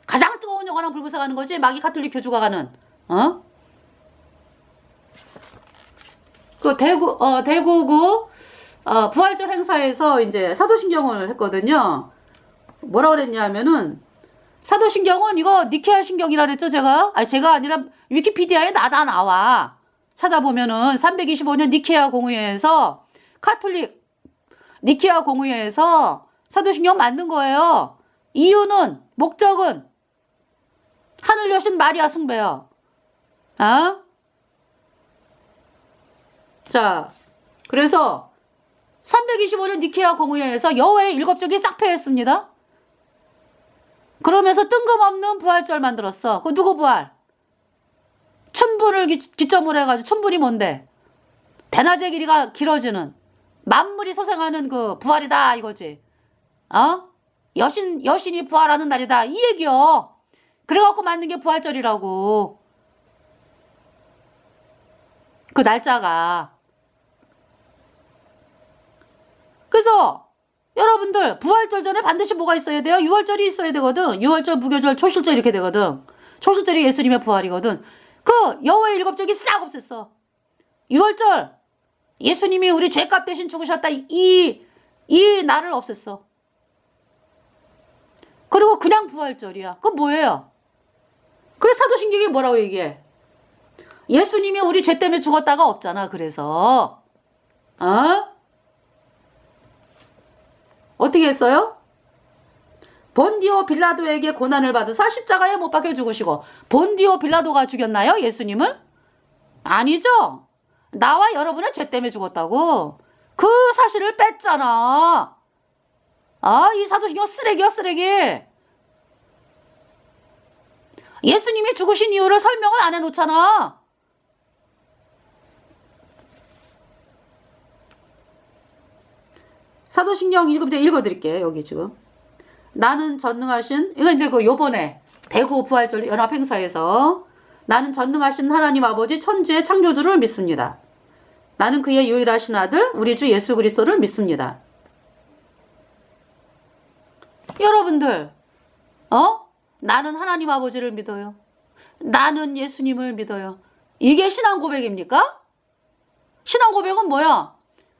가장 뜨거운 영원한 불못에 가는 거지. 마귀 카톨릭 교주가 가는. 그 대구구 부활절 행사에서 이제 사도신경을 했거든요. 뭐라 그랬냐면은 사도신경은 이거 니케아 신경이라 그랬죠, 제가? 아니, 제가 아니라 위키피디아에 다 나와. 찾아보면은 325년 니케아 공의회에서 카톨릭 니케아 공의회에서 사도신경 만든 거예요. 이유는 목적은 하늘 여신 마리아 숭배요. 자, 그래서 325년 니케아 공의회에서 여호와의 일곱 종이 싹 패했습니다. 그러면서 뜬금없는 부활절 만들었어. 그 누구 부활? 춘분을 기점으로 해가지고 춘분이 뭔데? 대낮의 길이가 길어지는 만물이 소생하는 그 부활이다 이거지. 여신이 부활하는 날이다 이 얘기요. 그래갖고 만든 게 부활절이라고. 그 날짜가. 그래서 여러분들 부활절 전에 반드시 뭐가 있어야 돼요? 유월절이 있어야 되거든. 유월절, 무교절, 초실절 이렇게 되거든. 초실절이 예수님의 부활이거든. 그 여호와의 일곱 종이 싹 없앴어. 유월절 예수님이 우리 죄값 대신 죽으셨다 이 날을 없앴어. 그리고 그냥 부활절이야. 그건 뭐예요? 그래 사도신경이 뭐라고 얘기해? 예수님이 우리 죄 때문에 죽었다가 없잖아. 그래서 어떻게 했어요? 본디오 빌라도에게 고난을 받으사 십자가에 못 박혀 죽으시고. 본디오 빌라도가 죽였나요? 예수님을? 아니죠. 나와 여러분의 죄 때문에 죽었다고. 그 사실을 뺐잖아. 이 사도신경 쓰레기야 쓰레기. 예수님이 죽으신 이유를 설명을 안 해놓잖아. 사도신경 읽어드릴게요. 여기 지금. 나는 전능하신, 이건 이제 그 요번에 대구 부활절 연합 행사에서 나는 전능하신 하나님 아버지 천지의 창조주를 믿습니다. 나는 그의 유일하신 아들 우리 주 예수 그리스도를 믿습니다. 여러분들, 나는 하나님 아버지를 믿어요. 나는 예수님을 믿어요. 이게 신앙 고백입니까? 신앙 고백은 뭐야?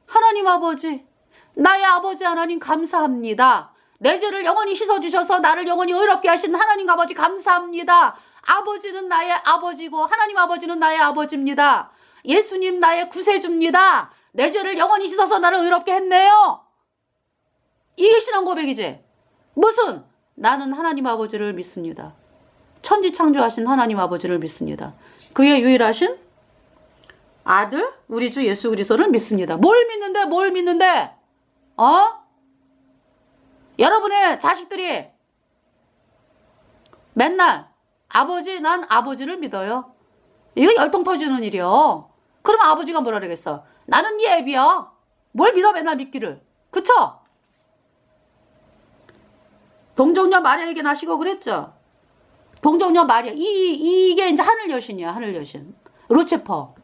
하나님 아버지, 나의 아버지 하나님 감사합니다. 내 죄를 영원히 씻어주셔서 나를 영원히 의롭게 하신 하나님 아버지 감사합니다. 아버지는 나의 아버지고 하나님 아버지는 나의 아버지입니다. 예수님 나의 구세주입니다. 내 죄를 영원히 씻어서 나를 의롭게 했네요. 이게 신앙 고백이지. 무슨? 나는 하나님 아버지를 믿습니다. 천지 창조하신 하나님 아버지를 믿습니다. 그의 유일하신 아들 우리 주 예수 그리스도를 믿습니다. 뭘 믿는데? 여러분의 자식들이 맨날 아버지, 난 아버지를 믿어요. 이거 열통 터지는 일이요. 그럼 아버지가 뭐라 그러겠어? 나는 네 애비야. 뭘 믿어 맨날 믿기를. 그쵸? 동정녀 마리아에게 나시고 그랬죠? 동정녀 마리아. 이게 이제 하늘 여신이야, 하늘 여신. 루치퍼.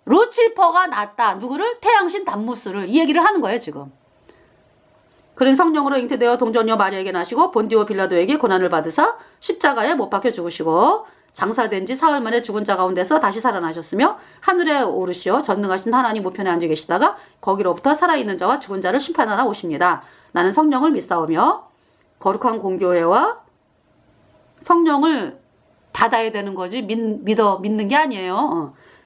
루치퍼가 낳았다. 누구를? 태양신 담무스를. 이 얘기를 하는 거예요, 지금. 그런 성령으로 잉태되어 동정녀 마리아에게 나시고 본디오 빌라도에게 고난을 받으사 십자가에 못 박혀 죽으시고 장사된 지 사흘 만에 죽은 자 가운데서 다시 살아나셨으며 하늘에 오르시어 전능하신 하나님 우편에 앉아 계시다가 거기로부터 살아있는 자와 죽은 자를 심판하러 오십니다. 나는 성령을 믿사오며 거룩한 공교회와 성령을 받아야 되는 거지 믿는 게 아니에요.